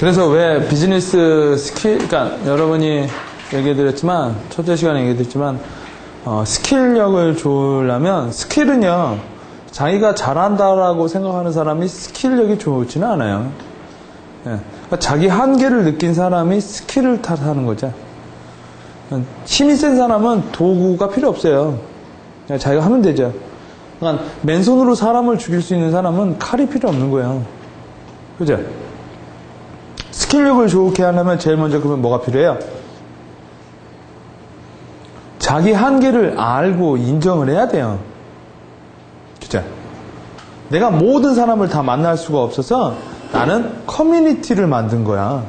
그래서 왜 비즈니스 스킬, 그러니까 여러분이 얘기해드렸지만, 첫째 시간에 얘기해드렸지만, 스킬력을 좋으려면, 스킬은요, 자기가 잘한다라고 생각하는 사람이 스킬력이 좋지는 않아요. 예. 그러니까 자기 한계를 느낀 사람이 스킬을 탓하는 거죠. 힘이 센 사람은 도구가 필요 없어요. 그냥 자기가 하면 되죠. 그러니까 맨손으로 사람을 죽일 수 있는 사람은 칼이 필요 없는 거예요. 그죠? 스킬력을 좋게 하려면 제일 먼저 그러면 뭐가 필요해요? 자기 한계를 알고 인정을 해야 돼요. 그죠? 내가 모든 사람을 다 만날 수가 없어서 나는 커뮤니티를 만든 거야.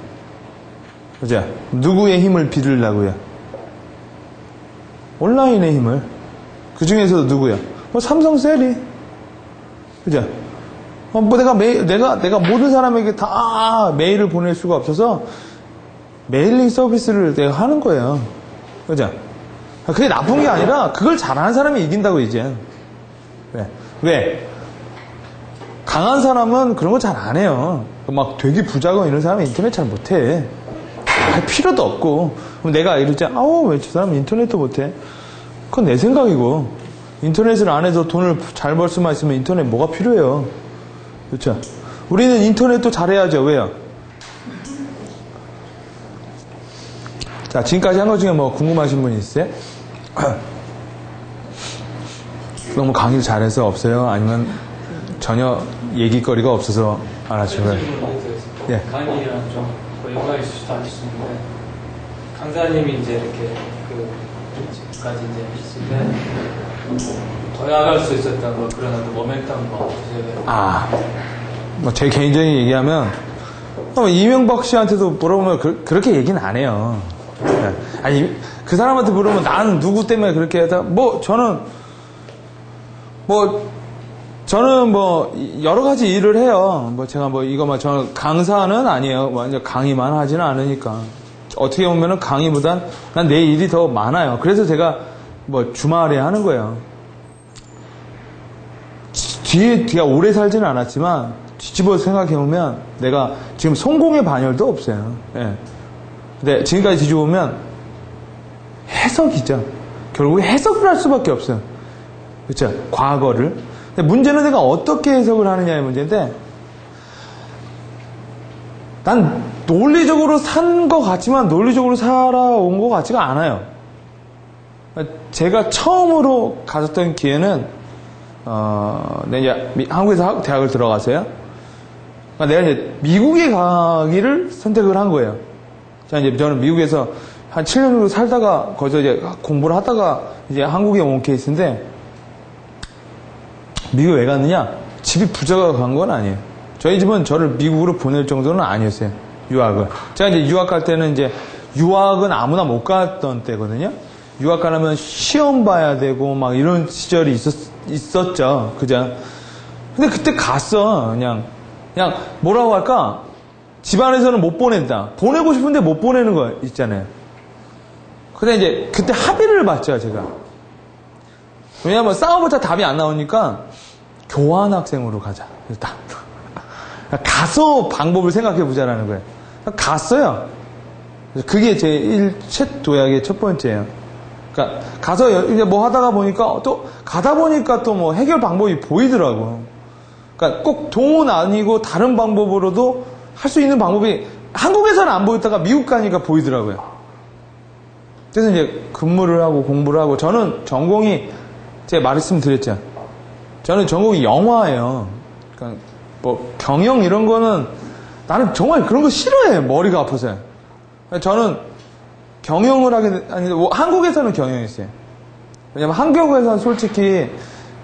그죠? 누구의 힘을 빌리려고요? 온라인의 힘을. 그 중에서도 누구야? 삼성셀이. 그죠? 내가 모든 사람에게 다 메일을 보낼 수가 없어서 메일링 서비스를 내가 하는 거예요. 그죠? 그게 나쁜 게 아니라 그걸 잘하는 사람이 이긴다고 이제. 왜? 강한 사람은 그런 거 잘 안 해요. 막 되게 부자고 이런 사람은 인터넷 잘 못해. 할 필요도 없고. 그럼 내가 이러지, 왜 저 사람은 인터넷도 못해? 그건 내 생각이고. 인터넷을 안 해서 돈을 잘 벌 수만 있으면 인터넷 뭐가 필요해요? 그렇죠? 우리는 인터넷도 잘해야죠. 왜요? 자, 지금까지 한 것 중에 뭐 궁금하신 분이 있어요? 너무 강의를 잘해서 없어요? 아니면 전혀 얘기거리가 없어서 안 하시고요? 예. 강의랑 좀 연관이 있을 수도 안 있는데 강사님이 이제 이렇게 지금까지 이제 있을 때 더 나아갈 수 있었던 뭐 그런 어떤 모멘텀 뭐 제 개인적인 얘기하면 이명박 씨한테도 물어보면 그렇게 얘기는 안 해요. 아니 그 사람한테 물어보면 나는 누구 때문에 그렇게 하다 저는 여러 가지 일을 해요. 제가 저는 강사는 아니에요. 완전 강의만 하지는 않으니까. 어떻게 보면은 강의보단 난 내 일이 더 많아요. 그래서 제가 주말에 하는 거예요. 뒤가 오래 살지는 않았지만 뒤집어서 생각해보면 내가 지금 성공의 반열도 없어요. 예. 근데 지금까지 뒤집어보면 해석이죠. 결국에 해석을 할 수밖에 없어요. 그렇죠? 과거를. 근데 문제는 내가 어떻게 해석을 하느냐의 문제인데 난 논리적으로 산 것 같지만 논리적으로 살아온 것 같지가 않아요. 제가 처음으로 가졌던 기회는 내가 이제 한국에서 대학을 들어가서요. 내가 이제 미국에 가기를 선택을 한 거예요. 저는 미국에서 한 7년 정도 살다가 거기서 이제 공부를 하다가 이제 한국에 온 케이스인데 미국 왜 갔느냐? 집이 부자가 간 건 아니에요. 저희 집은 저를 미국으로 보낼 정도는 아니었어요. 유학을. 제가 이제 유학 갈 때는 이제 유학은 아무나 못 갔던 때거든요. 유학 가려면 시험 봐야 되고 막 이런 시절이 있었죠. 그죠? 근데 그때 갔어. 그냥 뭐라고 할까? 집안에서는 못 보낸다. 보내고 싶은데 못 보내는 거 있잖아요. 근데 이제 그때 합의를 봤죠, 제가. 왜냐면 싸워봤자 답이 안 나오니까 교환학생으로 가자. 일단. 가서 방법을 생각해보자라는 거예요. 갔어요. 그게 제 도약의 첫 번째예요. 그러니까 가서 이제 하다가 보니까 또 가다 보니까 또 해결 방법이 보이더라고. 그러니까 꼭 돈 아니고 다른 방법으로도 할 수 있는 방법이 한국에서는 안 보였다가 미국 가니까 보이더라고요. 그래서 이제 근무를 하고 공부를 하고 저는 전공이 제가 말씀드렸죠. 저는 전공이 영화예요. 그러니까 경영 이런 거는 나는 정말 그런 거 싫어해. 머리가 아파서. 저는 경영을 하게 아니 한국에서는 경영했어요. 왜냐면 한국에서는 솔직히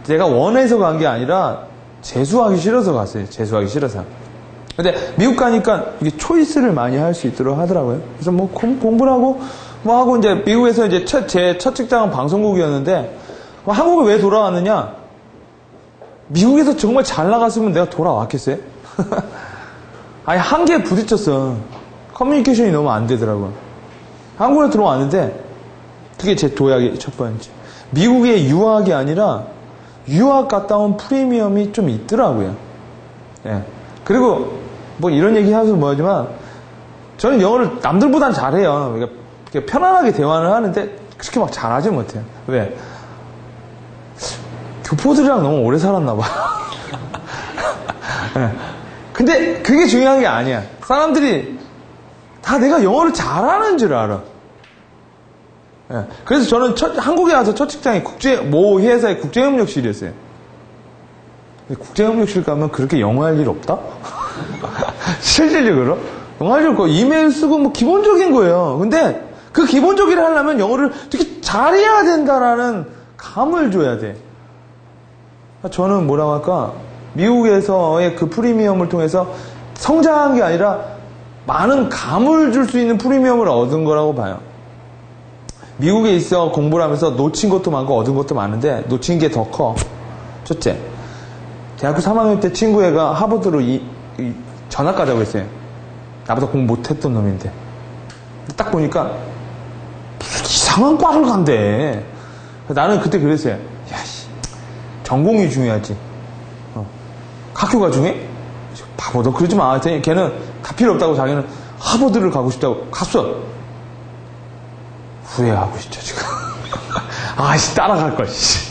제가 원해서 간 게 아니라 재수하기 싫어서 갔어요. 재수하기 싫어서. 근데 미국 가니까 이게 초이스를 많이 할 수 있도록 하더라고요. 그래서 공부를 하고 하고 이제 미국에서 이제 제 첫 직장은 방송국이었는데 한국에 왜 돌아왔느냐? 미국에서 정말 잘 나갔으면 내가 돌아왔겠어요? 아니 한계에 부딪혔어. 커뮤니케이션이 너무 안 되더라고요. 한국에 들어왔는데 그게 제 도약의 첫 번째. 미국의 유학이 아니라 유학 갔다 온 프리미엄이 좀 있더라고요. 예. 그리고 이런 얘기 하면서 뭐하지만 저는 영어를 남들보단 잘해요. 그러니까 편안하게 대화를 하는데 그렇게 막 잘하지 못해요. 왜? 교포들이랑 너무 오래 살았나 봐. 네. 근데 그게 중요한 게 아니야. 사람들이 다 내가 영어를 잘하는 줄 알아. 네. 그래서 저는 한국에 와서 첫 직장이 모 회사의 국제협력실이었어요. 근데 국제협력실 가면 그렇게 영어 할 일 없다? 실질적으로? 영어 할 일 없고 이메일 쓰고 뭐 기본적인 거예요. 근데 그 기본적인 일 하려면 영어를 되게 잘해야 된다라는 감을 줘야 돼. 저는 뭐라고 할까? 미국에서의 그 프리미엄을 통해서 성장한 게 아니라 많은 감을 줄 수 있는 프리미엄을 얻은 거라고 봐요. 미국에 있어 공부를 하면서 놓친 것도 많고 얻은 것도 많은데 놓친 게 더 커. 첫째, 대학교 3학년 때 친구 애가 하버드로 전학 가자고 했어요. 나보다 공부 못했던 놈인데. 딱 보니까 무슨 이상한 과를 간대. 나는 그때 그랬어요. 야씨, 전공이 중요하지. 학교가 중요해? 바보, 너 그러지 마. 걔는 다 필요 없다고 자기는 하버드를 가고 싶다고 갔어. 후회하고 있죠, 지금. 아씨, 따라갈 걸, 씨.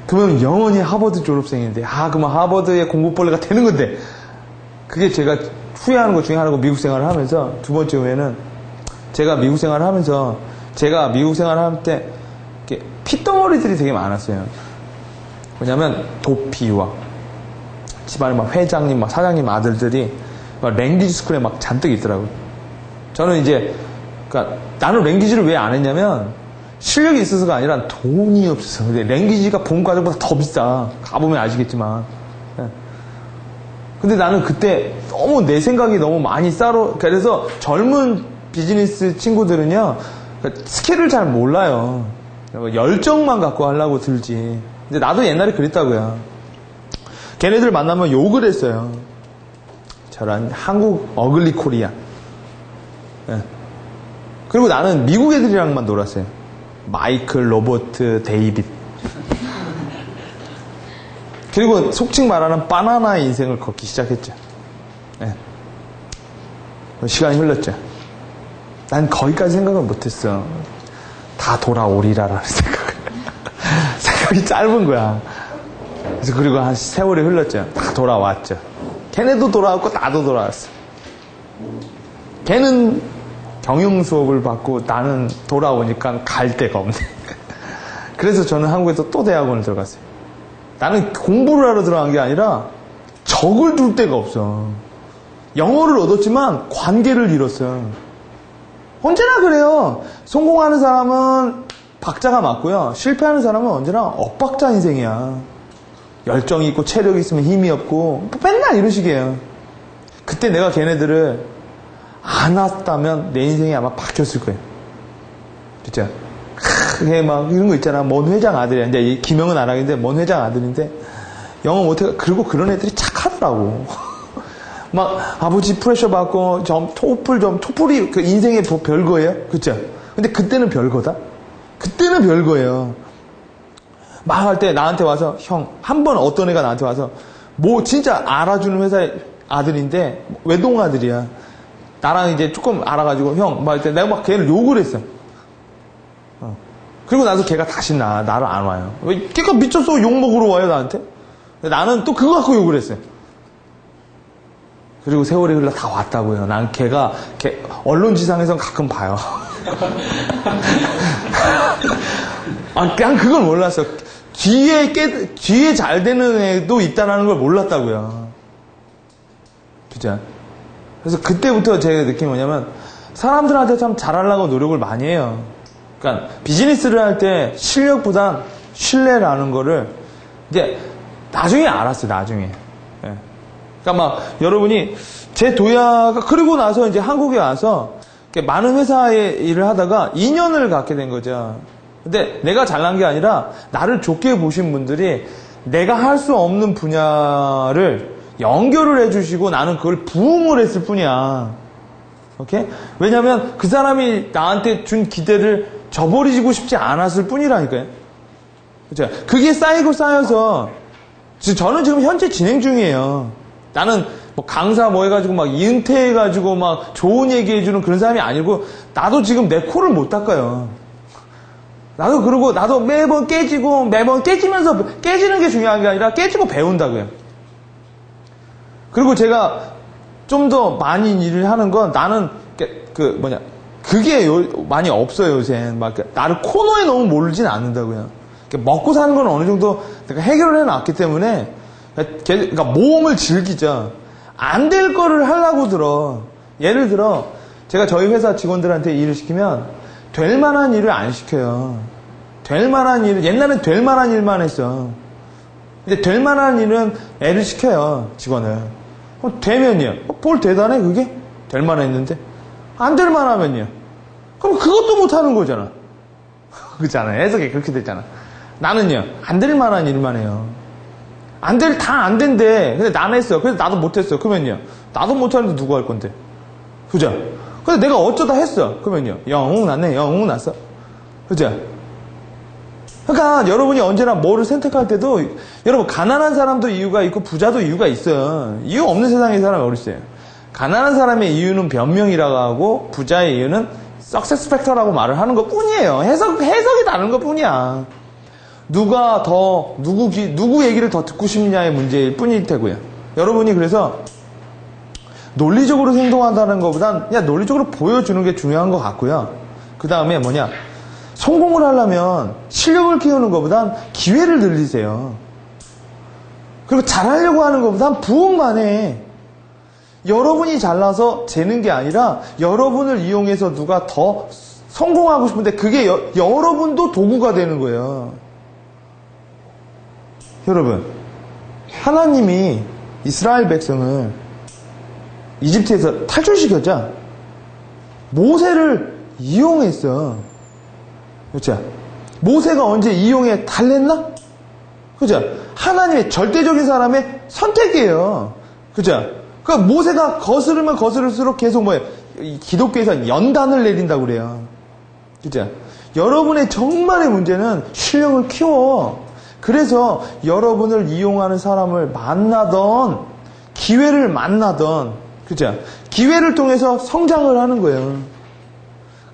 그러면 영원히 하버드 졸업생인데, 그러면 하버드의 공부벌레가 되는 건데. 그게 제가 후회하는 것 중에 하나고 미국 생활을 하면서, 두 번째 후회는 제가 미국 생활을 하면서, 제가 미국 생활을 할 때, 핏덩어리들이 되게 많았어요. 왜냐면, 도피와, 집안에 막 회장님, 막 사장님 아들들이 막 랭귀지 스쿨에 막 잔뜩 있더라고요. 저는 이제, 그러니까 나는 랭귀지를 왜 안 했냐면 실력이 있어서가 아니라 돈이 없어서. 근데 랭귀지가 본 과정보다 더 비싸. 가보면 아시겠지만. 근데 나는 그때 너무 내 생각이 너무 많이 그래서 젊은 비즈니스 친구들은요, 스킬을 잘 몰라요. 열정만 갖고 하려고 들지. 근데 나도 옛날에 그랬다고요. 걔네들 만나면 욕을 했어요. 저런 한국 어글리 코리아. 그리고 나는 미국 애들이랑만 놀았어요. 마이클, 로버트, 데이빗. 그리고 속칭 말하는 바나나 인생을 걷기 시작했죠. 시간이 흘렀죠. 난 거기까지 생각을 못했어. 다 돌아오리라라는 생각을. 생각이 짧은 거야. 그래서 그리고 한 세월이 흘렀죠. 다 돌아왔죠. 걔네도 돌아왔고 나도 돌아왔어. 걔는 경영 수업을 받고 나는 돌아오니까 갈 데가 없네. 그래서 저는 한국에서 또 대학원을 들어갔어요. 나는 공부를 하러 들어간 게 아니라 적을 둘 데가 없어. 영어를 얻었지만 관계를 잃었어요. 언제나 그래요. 성공하는 사람은 박자가 맞고요. 실패하는 사람은 언제나 엇박자 인생이야. 열정이 있고 체력이 있으면 힘이 없고 맨날 이런 식이에요. 그때 내가 걔네들을 안 왔다면 내 인생이 아마 바뀌었을 거예요. 진짜. 그게 막 이런 거 있잖아. 먼 회장 아들이야. 이제 김영은 안 하겠는데 먼 회장 아들인데 영어 못해. 그리고 그런 애들이 착하더라고. 막 아버지 프레셔 받고 토플이 그 인생의 별거예요. 그쵸? 근데 그때는 별거다. 그때는 별거예요. 막 할 때 나한테 와서 한 번 어떤 애가 나한테 와서 뭐 진짜 알아주는 회사의 아들인데 외동 아들이야. 나랑 이제 조금 알아가지고 막 할 때 내가 막 걔를 욕을 했어. 그리고 나서 걔가 다시 나를 안 와요. 왜 걔가 미쳤어 욕 먹으러 와요 나한테? 나는 또 그거 갖고 욕을 했어요. 그리고 세월이 흘러 다 왔다고요. 난 걔 언론지상에선 가끔 봐요. 난 그걸 몰랐어. 뒤에 잘 되는 애도 있다는 걸 몰랐다고요. 진짜. 그래서 그때부터 제가 느낀 게 뭐냐면 사람들한테 참 잘하려고 노력을 많이 해요. 그러니까 비즈니스를 할 때 실력보단 신뢰라는 거를 이제 나중에 알았어요. 나중에. 예. 그러니까 막 여러분이 제 도야가 그러고 나서 이제 한국에 와서 많은 회사에 일을 하다가 인연을 갖게 된 거죠. 근데 내가 잘난 게 아니라 나를 좋게 보신 분들이 내가 할 수 없는 분야를 연결을 해주시고 나는 그걸 부응을 했을 뿐이야. 오케이? 왜냐면 그 사람이 나한테 준 기대를 저버리고 싶지 않았을 뿐이라니까요. 그렇죠? 그게 쌓이고 쌓여서 저는 지금 현재 진행 중이에요. 나는 뭐 강사 뭐 해가지고 막 은퇴해가지고 막 좋은 얘기해주는 그런 사람이 아니고, 나도 지금 내 코를 못 닦아요. 나도 그러고, 나도 매번 깨지고, 매번 깨지면서, 깨지는 게 중요한 게 아니라 깨지고 배운다고요. 그리고 제가 좀 더 많이 일을 하는 건 나는, 그게 많이 없어요, 요새. 막, 나를 코너에 너무 몰진 않는다고요. 먹고 사는 건 어느 정도 내가 해결을 해놨기 때문에, 그러니까 모험을 즐기자. 안 될 거를 하려고 들어. 예를 들어, 제가 저희 회사 직원들한테 일을 시키면, 될 만한 일을 안 시켜요. 될 만한 일을, 옛날엔 될 만한 일만 했어. 근데 될 만한 일은 애를 시켜요, 직원을. 그럼 되면요. 뭘 대단해, 그게? 될 만했는데. 안 될 만하면요. 그럼 그것도 못하는 거잖아. 그렇잖아요. 해석이 그렇게 됐잖아. 나는요, 안 될 만한 일만 해요. 다 안 된대. 근데 난 했어. 그래서 나도 못했어. 그러면요. 나도 못하는데 누구 할 건데? 그죠? 근데 내가 어쩌다 했어. 그러면요. 영웅 났네. 영웅 났어. 그죠? 그러니까 여러분이 언제나 뭐를 선택할 때도 여러분 가난한 사람도 이유가 있고 부자도 이유가 있어요. 이유 없는 세상에 사람이 어딨어요. 가난한 사람의 이유는 변명이라고 하고 부자의 이유는 석세스 팩터라고 말을 하는 것 뿐이에요. 해석이 다른 것 뿐이야. 누구 얘기를 더 듣고 싶냐의 문제일 뿐일 테고요. 여러분이 그래서 논리적으로 행동한다는 것보단 그냥 논리적으로 보여주는 게 중요한 것 같고요. 그 다음에 뭐냐, 성공을 하려면 실력을 키우는 것보단 기회를 늘리세요. 그리고 잘하려고 하는 것보단 부응만 해. 여러분이 잘나서 재는 게 아니라 여러분을 이용해서 누가 더 성공하고 싶은데 그게 여러분도 도구가 되는 거예요. 여러분, 하나님이 이스라엘 백성을 이집트에서 탈출시켰죠. 모세를 이용했어. 그렇죠? 모세가 언제 이용에 달랬나? 그죠? 하나님의 절대적인 사람의 선택이에요. 그죠? 그러니까 모세가 거스르면 거스를수록 계속 기독교에서 연단을 내린다고 그래요. 그죠? 여러분의 정말의 문제는 실력을 키워. 그래서 여러분을 이용하는 사람을 만나던, 기회를 만나던, 그죠? 기회를 통해서 성장을 하는 거예요.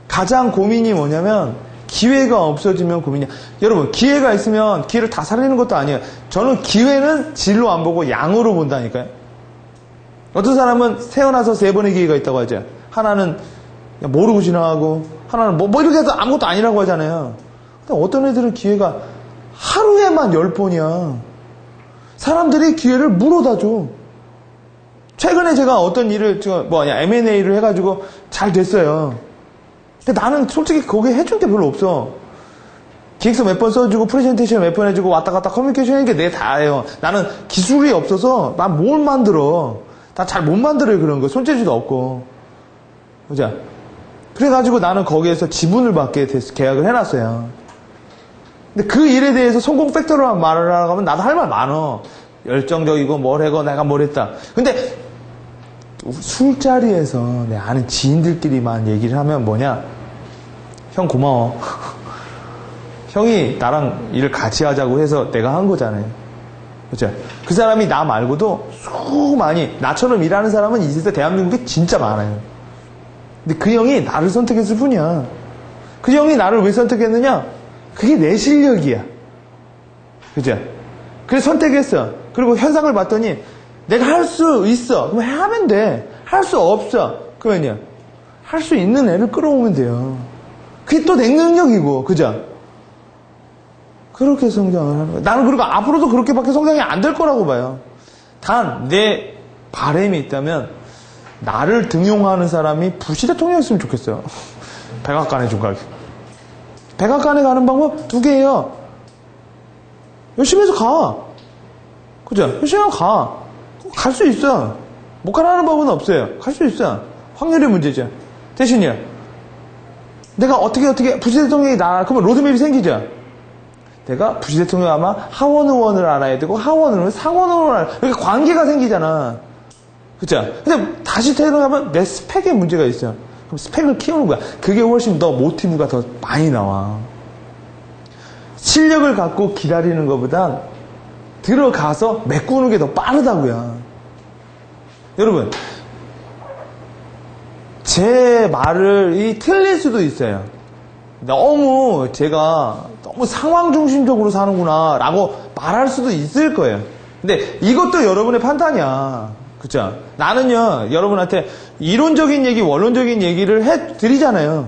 가장 고민이 뭐냐면, 기회가 없어지면 고민이야. 여러분, 기회가 있으면 기회를 다 살리는 것도 아니에요. 저는 기회는 질로 안 보고 양으로 본다니까요. 어떤 사람은 태어나서 3번의 기회가 있다고 하죠. 하나는 모르고 지나가고, 하나는 뭐 이렇게 해서 아무것도 아니라고 하잖아요. 근데 어떤 애들은 기회가 하루에만 10번이야. 사람들이 기회를 물어다 줘. 최근에 제가 어떤 일을, M&A를 해가지고 잘 됐어요. 근데 나는 솔직히 거기에 해준 게 별로 없어. 기획서 몇 번 써주고, 프레젠테이션 몇 번 해주고, 왔다 갔다 커뮤니케이션 하는 게 내 다예요. 나는 기술이 없어서, 난 뭘 만들어. 다 잘 못 만들어요, 그런 거. 손재주도 없고. 그죠? 그래가지고 나는 거기에서 지분을 받게 돼서 계약을 해놨어요. 근데 그 일에 대해서 성공 팩터로 말을 하라고 하면 나도 할 말 많어. 열정적이고 뭘 하고 내가 뭘 했다. 근데 술자리에서 내 아는 지인들끼리만 얘기를 하면 뭐냐? 형 고마워. 형이 나랑 일을 같이 하자고 해서 내가 한 거잖아요. 그렇죠? 그 사람이 나 말고도 많이 나처럼 일하는 사람은 이 세상에 대한민국에 진짜 많아요. 근데 그 형이 나를 선택했을 뿐이야. 그 형이 나를 왜 선택했느냐? 그게 내 실력이야. 그죠? 그래서 선택했어. 그리고 현상을 봤더니 내가 할 수 있어. 그럼 하면 돼. 할 수 없어. 그러면요. 할 수 있는 애를 끌어오면 돼요. 그게 또 내 능력이고. 그죠? 그렇게 성장을 하는 거예요. 나는 그리고 앞으로도 그렇게밖에 성장이 안 될 거라고 봐요. 단 내 바람이 있다면 나를 등용하는 사람이 부시 대통령이었으면 좋겠어요. 백악관에 좀 가게. 백악관에 가는 방법 2개예요. 열심히 해서 가. 그죠? 열심히 하면 가. 갈 수 있어. 못 가라는 법은 없어요. 갈 수 있어. 확률의 문제죠. 대신요. 내가 어떻게 부시 대통령이 그러면 로드맵이 생기죠. 내가 부시 대통령 아마 하원 의원을 알아야 되고 하원 의원, 상원 의원을 알아야 되고 이렇게 관계가 생기잖아. 그죠? 근데 다시 태어나면 내 스펙에 문제가 있어요. 그럼 스펙을 키우는 거야. 그게 훨씬 더 모티브가 더 많이 나와. 실력을 갖고 기다리는 것보다 들어가서 메꾸는 게 더 빠르다고요. 여러분, 제 말이 틀릴 수도 있어요. 제가 너무 상황 중심적으로 사는구나 라고 말할 수도 있을 거예요. 근데 이것도 여러분의 판단이야. 그쵸? 나는요, 여러분한테 이론적인 얘기, 원론적인 얘기를 해드리잖아요.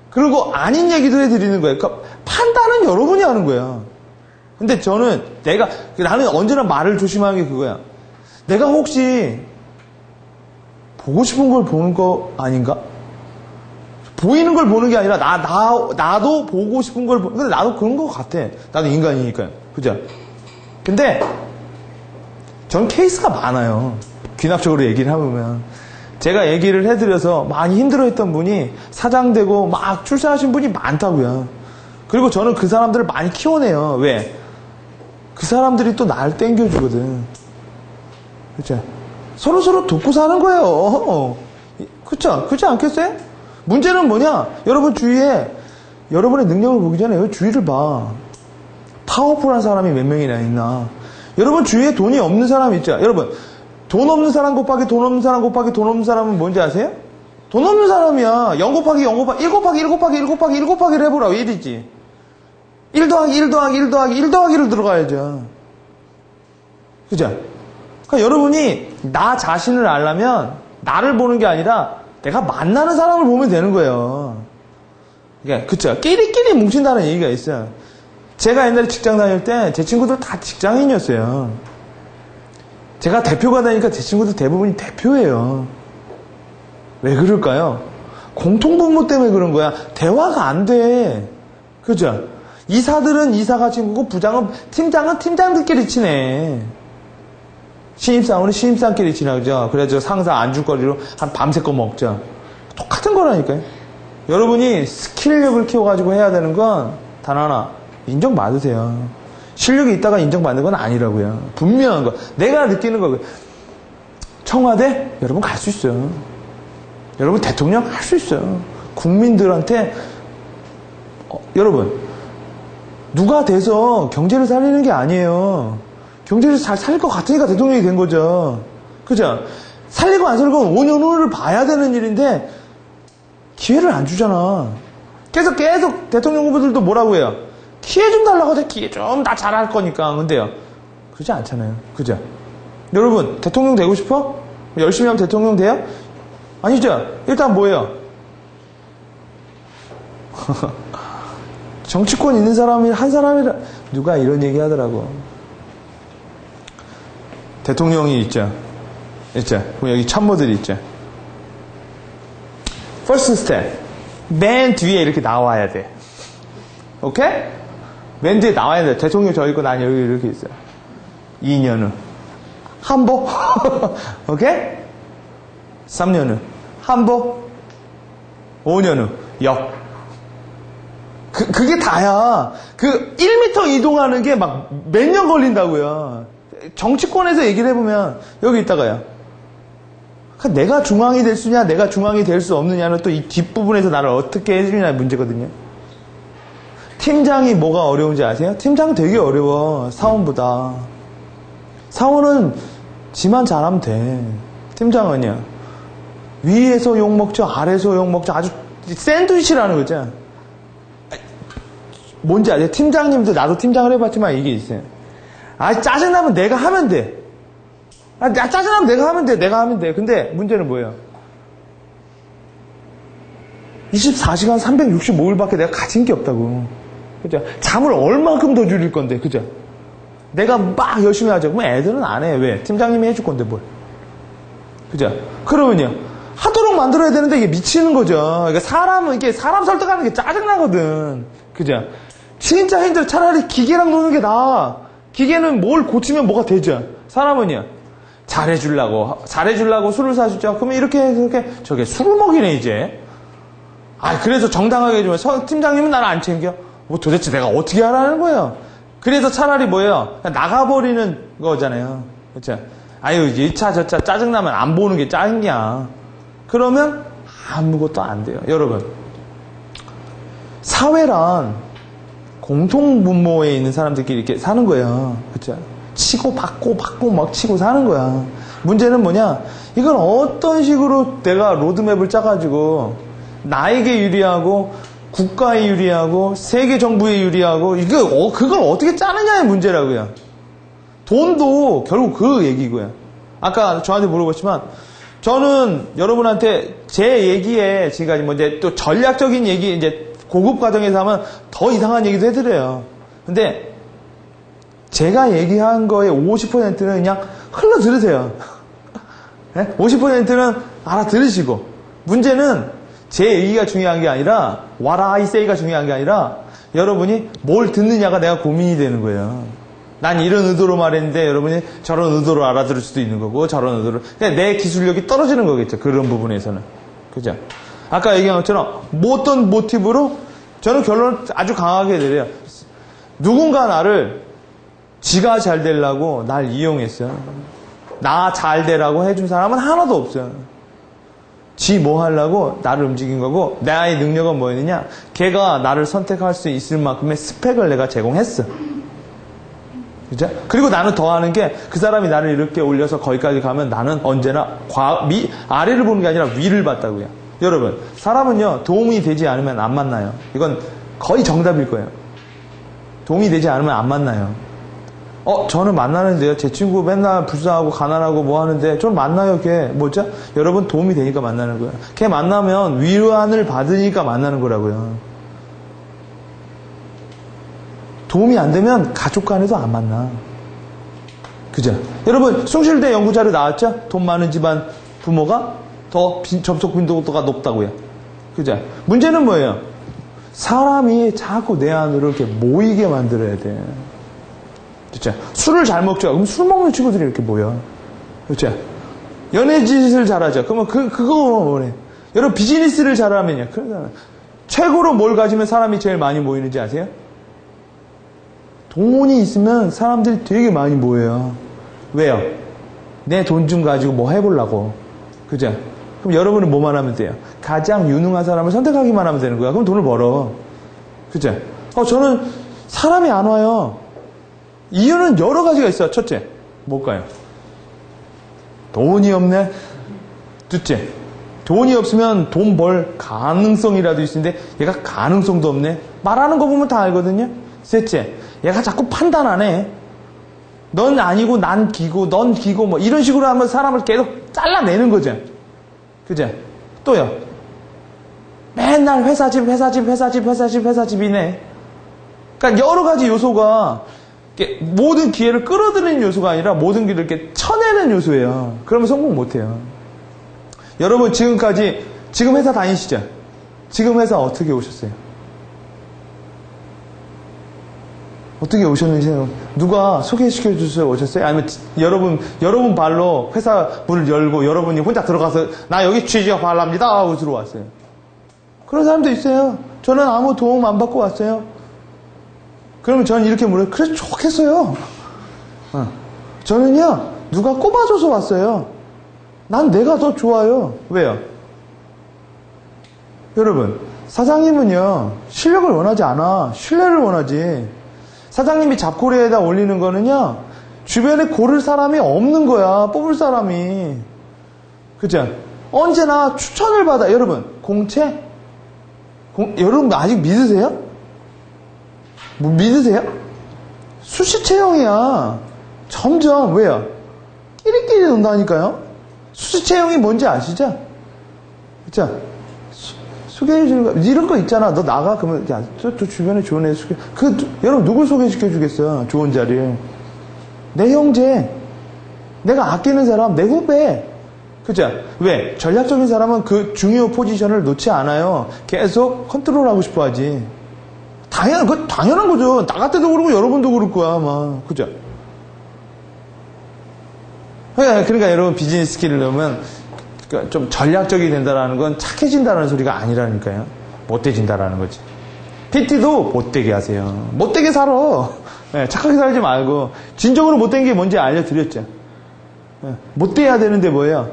그리고 아닌 얘기도 해드리는 거예요. 그러니까 판단은 여러분이 하는 거예요. 근데 나는 언제나 말을 조심하는 게 그거야. 내가 혹시 보고 싶은 걸 보는 거 아닌가? 보이는 걸 보는 게 아니라 나도 보고 싶은 걸 근데 나도 그런 거 같아. 나도 인간이니까요. 그죠? 근데 전 케이스가 많아요. 귀납적으로 얘기를 해보면 제가 얘기를 해드려서 많이 힘들어했던 분이 사장되고 막 출세하신 분이 많다고요. 그리고 저는 그 사람들을 많이 키워내요. 왜? 그 사람들이 또 날 땡겨주거든. 그쵸? 서로 돕고 사는 거예요. 그쵸? 그렇지 않겠어요? 문제는 뭐냐? 여러분 주위에 여러분의 능력을 보기 전에 주위를 봐. 파워풀한 사람이 몇 명이나 있나? 여러분 주위에 돈이 없는 사람이 있죠? 여러분, 돈 없는 사람 곱하기 돈 없는 사람 곱하기 돈 없는 사람은 뭔지 아세요? 돈 없는 사람이야. 0 곱하기 0 곱하기 1 곱하기 1 곱하기 1 곱하기 1 곱하기를 해보라. 왜 이러지? 1 더하기 1 더하기 1 더하기 1 더하기를 들어가야죠. 그죠? 그러니까 여러분이 나 자신을 알려면 나를 보는 게 아니라 내가 만나는 사람을 보면 되는 거예요. 그러니까 그쵸? 끼리끼리 뭉친다는 얘기가 있어요. 제가 옛날에 직장 다닐 때 제 친구들 다 직장인이었어요. 제가 대표가 되니까 제 친구들 대부분이 대표예요. 왜 그럴까요? 공통분모 때문에 그런 거야. 대화가 안 돼. 그죠? 이사들은 이사가 친구고 팀장은 팀장들끼리 친해. 신입사원은 신입사원끼리 친하죠. 그래서 상사 안주거리로 한 밤새껏 먹죠. 똑같은 거라니까요. 여러분이 스킬력을 키워가지고 해야 되는 건 단 하나, 인정받으세요. 실력이 있다가 인정받는 건 아니라고요. 분명한 거. 내가 느끼는 거. 청와대? 여러분 갈 수 있어요. 여러분 대통령 할 수 있어요. 국민들한테 여러분 누가 돼서 경제를 살리는 게 아니에요. 경제를 잘 살릴 것 같으니까 대통령이 된 거죠. 그죠? 살리고 안 살리고 5년 후를 봐야 되는 일인데 기회를 안 주잖아. 계속 대통령 후보들도 뭐라고 해요? 기회 좀 달라고 하자. 기회 좀 나 잘할 거니까. 근데요, 그러지 않잖아요. 그죠? 여러분 대통령 되고 싶어? 열심히 하면 대통령 돼요? 아니죠. 일단 뭐예요? 정치권 있는 사람이 한 사람이라 누가 이런 얘기 하더라고. 대통령이 있죠. 여기 참모들이 있죠. First step. 맨 뒤에 이렇게 나와야 돼. 오케이? 맨 뒤에 나와야 돼. 대통령 저 있고 난 여기 이렇게 있어요. 2년 후. 한보. 오케이? 3년 후. 한보. 5년 후. 역. 그게 다야. 1m 이동하는 게 막 몇 년 걸린다고요. 정치권에서 얘기를 해보면 여기 있다가요. 그러니까 내가 중앙이 될 수냐, 내가 중앙이 될 수 없느냐는 또 이 뒷부분에서 나를 어떻게 해주냐의 문제거든요. 팀장이 뭐가 어려운지 아세요? 팀장 되게 어려워. 사원보다. 사원은 지만 잘하면 돼. 팀장은요. 위에서 욕먹죠, 아래에서 욕먹죠. 아주 샌드위치라는 거죠. 뭔지 아세요? 팀장님도 나도 팀장을 해봤지만 이게 있어요. 짜증나면 내가 하면 돼. 짜증나면 내가 하면 돼. 내가 하면 돼. 근데 문제는 뭐예요? 24시간 365일밖에 내가 가진 게 없다고. 그죠? 잠을 얼만큼 더 줄일 건데. 그죠? 내가 막 열심히 하죠. 그럼 애들은 안 해. 왜? 팀장님이 해줄 건데 뭘. 그죠? 그러면요. 하도록 만들어야 되는데 이게 미치는 거죠. 그러니까 사람 설득하는 게 짜증나거든. 그죠? 진짜 힘들어. 차라리 기계랑 노는 게 나아. 기계는 뭘 고치면 뭐가 되죠. 사람은요. 잘해주려고 술을 사주죠. 그러면 이렇게 저게 술을 먹이네 이제. 그래서 정당하게 해주면 팀장님은 나를 안 챙겨. 뭐 도대체 내가 어떻게 하라는 거예요. 그래서 차라리 뭐예요. 그냥 나가버리는 거잖아요. 그렇죠? 이 차 저 차 짜증나면 안 보는 게 짱이야. 그러면 아무것도 안 돼요. 여러분, 사회란 공통분모에 있는 사람들끼리 이렇게 사는 거예요. 그렇죠? 치고 받고 막 치고 사는 거야. 문제는 뭐냐? 이건 어떤 식으로 내가 로드맵을 짜가지고 나에게 유리하고 국가에 유리하고 세계 정부에 유리하고 그걸 어떻게 짜느냐의 문제라고요. 돈도 결국 그 얘기고요. 아까 저한테 물어봤지만 저는 여러분한테 제 얘기에 지금까지 뭐 이제 또 전략적인 얘기 이제 고급 과정에서 하면 더 이상한 얘기도 해드려요. 근데 제가 얘기한 거의 50%는 그냥 흘러 들으세요. 네? 50%는 알아들으시고 문제는 제 얘기가 중요한 게 아니라 what I say가 중요한 게 아니라 여러분이 뭘 듣느냐가 내가 고민이 되는 거예요. 난 이런 의도로 말했는데 여러분이 저런 의도로 알아들을 수도 있는 거고 저런 의도로 그냥 내 기술력이 떨어지는 거겠죠. 그런 부분에서는. 그죠? 아까 얘기한 것처럼 어떤 모티브로 저는 결론을 아주 강하게 내려요. 누군가 나를 지가 잘 되려고 날 이용했어. 나 잘 되라고 해준 사람은 하나도 없어요. 지 뭐 하려고 나를 움직인 거고 나의 능력은 뭐였느냐? 걔가 나를 선택할 수 있을 만큼의 스펙을 내가 제공했어. 그죠? 그리고 나는 더 하는 게 그 사람이 나를 이렇게 올려서 거기까지 가면 나는 언제나 아래를 보는 게 아니라 위를 봤다고요. 여러분, 사람은요, 도움이 되지 않으면 안 만나요. 이건 거의 정답일 거예요. 도움이 되지 않으면 안 만나요. 저는 만나는데요. 제 친구 맨날 불쌍하고 가난하고 뭐 하는데 저는 만나요. 걔 뭐죠? 여러분 도움이 되니까 만나는 거예요. 걔 만나면 위안을 받으니까 만나는 거라고요. 도움이 안 되면 가족 간에도 안 만나. 그죠? 여러분 숭실대 연구자료 나왔죠? 돈 많은 집안 부모가 더 접속 빈도가 높다고요. 그죠? 문제는 뭐예요? 사람이 자꾸 내 안으로 이렇게 모이게 만들어야 돼. 그렇죠? 술을 잘 먹죠. 그럼 술 먹는 친구들이 이렇게 모여. 그렇죠? 연애 짓을 잘하죠. 그러면 그거 뭐래? 여러분 비즈니스를 잘하면요. 그러잖아. 최고로 뭘 가지면 사람이 제일 많이 모이는지 아세요? 돈이 있으면 사람들이 되게 많이 모여요. 왜요? 내 돈 좀 가지고 뭐 해보려고. 그죠? 그럼 여러분은 뭐만 하면 돼요? 가장 유능한 사람을 선택하기만 하면 되는 거야. 그럼 돈을 벌어. 그죠? 저는 사람이 안 와요. 이유는 여러 가지가 있어요. 첫째, 뭘까요? 돈이 없네. 둘째, 돈이 없으면 돈 벌 가능성이라도 있는데 얘가 가능성도 없네. 말하는 거 보면 다 알거든요. 셋째, 얘가 자꾸 판단 안 해. 넌 아니고 난 기고 넌 기고 뭐 이런 식으로 하면 사람을 계속 잘라내는 거죠. 그죠? 또요. 맨날 회사집이네. 그러니까 여러 가지 요소가 모든 기회를 끌어들이는 요소가 아니라 모든 길을 이렇게 쳐내는 요소예요. 그러면 성공 못해요. 여러분 지금 회사 다니시죠? 지금 회사 어떻게 오셨어요? 어떻게 오셨는지 누가 소개시켜 주셔서 오셨어요? 아니면 여러분 발로 회사 문을 열고 여러분이 혼자 들어가서 나 여기 취직하랍니다 하고 들어왔어요. 그런 사람도 있어요. 저는 아무 도움 안 받고 왔어요. 그러면 저는 이렇게 물어요. 그래 좋겠어요. 저는요 누가 꼽아줘서 왔어요. 난 내가 더 좋아요. 왜요? 여러분 사장님은요 실력을 원하지 않아. 신뢰를 원하지. 사장님이 잡고리에다 올리는 거는요 주변에 고를 사람이 없는 거야. 뽑을 사람이. 그죠? 언제나 추천을 받아. 여러분 공채? 여러분 아직 믿으세요? 뭐 믿으세요? 수시 채용이야. 점점 왜요? 끼리끼리 논다니까요. 수시 채용이 뭔지 아시죠? 그죠? 소개해 주는 거 이런 거 있잖아. 너 나가 그러면 야, 저 주변에 좋은 애 소개. 여러분 누굴 소개시켜 주겠어? 좋은 자리에. 내 형제, 내가 아끼는 사람, 내 후배. 그죠? 왜? 전략적인 사람은 그 중요 포지션을 놓지 않아요. 계속 컨트롤하고 싶어 하지. 당연한 거죠. 나 같아도 그러고 여러분도 그럴 거야, 아마. 그죠? 그러니까 여러분 비즈니스 스킬을 넣으면 좀 전략적이 된다라는 건 착해진다는 소리가 아니라니까요. 못돼진다라는 거지. PT도 못되게 하세요. 못되게 살아. 네, 착하게 살지 말고. 진정으로 못된 게 뭔지 알려드렸죠. 네, 못돼야 되는데 뭐예요?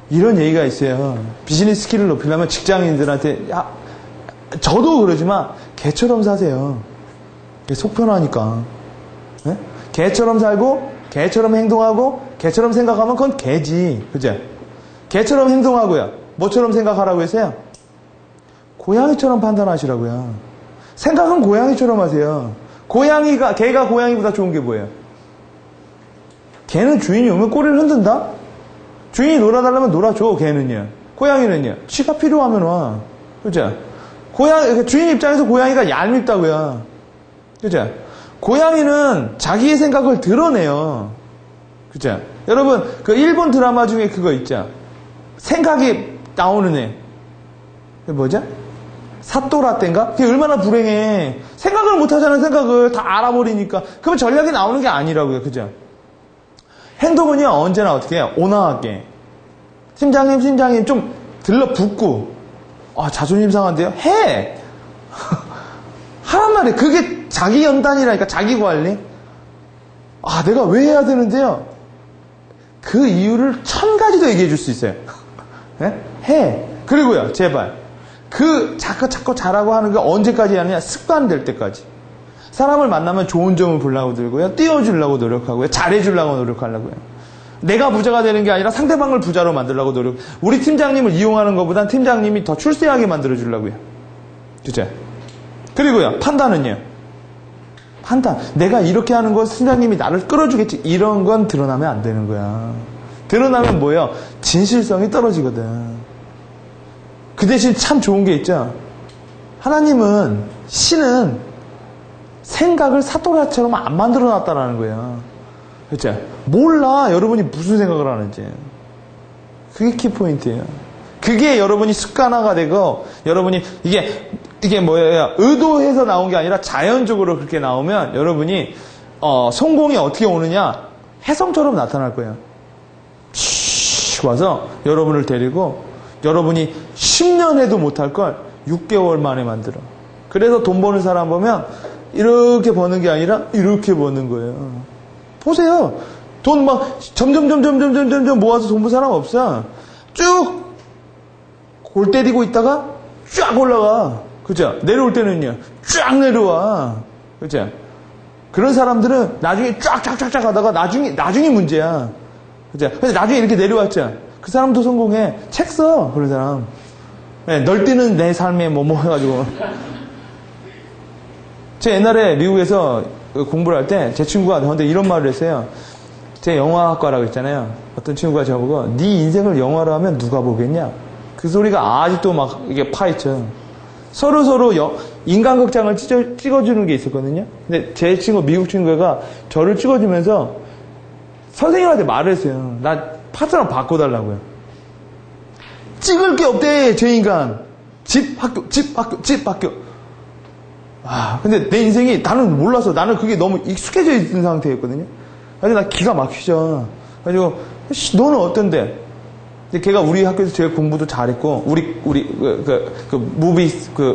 이런 얘기가 있어요. 비즈니스 스킬을 높이려면 직장인들한테 저도 그러지만 개처럼 사세요. 속 편하니까. 네? 개처럼 살고 개처럼 행동하고 개처럼 생각하면 그건 개지. 그죠? 개처럼 행동하고요. 뭐처럼 생각하라고 했어요? 고양이처럼 판단하시라고요. 생각은 고양이처럼 하세요. 개가 고양이보다 좋은 게 뭐예요? 개는 주인이 오면 꼬리를 흔든다? 주인이 놀아달라면 놀아줘, 개는요. 고양이는요. 쥐가 필요하면 와. 그죠? 주인 입장에서 고양이가 얄밉다고요. 그죠? 고양이는 자기의 생각을 드러내요. 그죠? 여러분, 그 일본 드라마 중에 그거 있죠? 생각이 나오는 애. 그게 뭐죠? 사또라 땐가? 그게 얼마나 불행해. 생각을 못 하자는 생각을 다 알아버리니까. 그러면 전략이 나오는 게 아니라고요. 그죠? 행동은요, 언제나 어떻게 해요? 온화하게. 팀장님, 좀 들러붙고. 자존심 상한데요? 해! 하란 말이에요. 그게 자기 연단이라니까, 자기 관리. 내가 왜 해야 되는데요? 그 이유를 1000가지도 얘기해 줄 수 있어요. 네? 해. 그리고요, 제발. 자꾸 잘하고 하는 게 언제까지 하느냐? 습관 될 때까지. 사람을 만나면 좋은 점을 보려고 들고요. 띄워주려고 노력하고요. 잘해주려고 노력하려고요. 내가 부자가 되는 게 아니라 상대방을 부자로 만들려고 노력. 우리 팀장님을 이용하는 것보단 팀장님이 더 출세하게 만들어주려고요. 그죠? 그리고요, 판단은요. 판단. 내가 이렇게 하는 거 팀장님이 나를 끌어주겠지. 이런 건 드러나면 안 되는 거야. 드러나면 뭐예요? 진실성이 떨어지거든. 그 대신 참 좋은 게 있죠. 신은 생각을 사또라처럼 안 만들어 놨다라는 거예요. 그렇죠? 몰라, 여러분이 무슨 생각을 하는지. 그게 키포인트예요. 그게 여러분이 습관화가 되고, 여러분이, 이게 뭐예요? 의도해서 나온 게 아니라 자연적으로 그렇게 나오면, 여러분이, 성공이 어떻게 오느냐? 혜성처럼 나타날 거예요. 와서, 여러분을 데리고, 여러분이 10년 해도 못할 걸 6개월 만에 만들어. 그래서 돈 버는 사람 보면, 이렇게 버는 게 아니라, 이렇게 버는 거예요. 보세요. 돈 점점 모아서 돈 번 사람 없어. 쭉 골 때리고 있다가 쫙 올라가. 그죠? 내려올 때는요, 쫙 내려와. 그죠? 그런 사람들은 나중에 쫙 하다가 나중이 문제야. 그죠? 근데 나중에 이렇게 내려왔죠. 그 사람도 성공해. 책 써, 그런 사람. 네, 널뛰는 내 삶에 뭐 해가지고. 제가 옛날에 미국에서 공부를 할 때 제 친구가 저한테 이런 말을 했어요. 제 영화학과라고 했잖아요. 어떤 친구가 저보고 네 인생을 영화로 하면 누가 보겠냐? 그 소리가 아직도 막 이게 파있죠. 서로 인간극장을 찍어주는 게 있었거든요. 근데 제 친구, 미국 친구가 저를 찍어주면서 선생님한테 말을 했어요. 나 파트너 바꿔달라고요. 찍을 게 없대, 제 인간. 집, 학교. 근데 내 인생이 나는 몰라서 나는 그게 너무 익숙해져 있는 상태였거든요. 그래서 나 기가 막히죠. 그래가지고, 너는 어떤데? 근데 걔가 우리 학교에서 제일 공부도 잘했고, 우리 무비,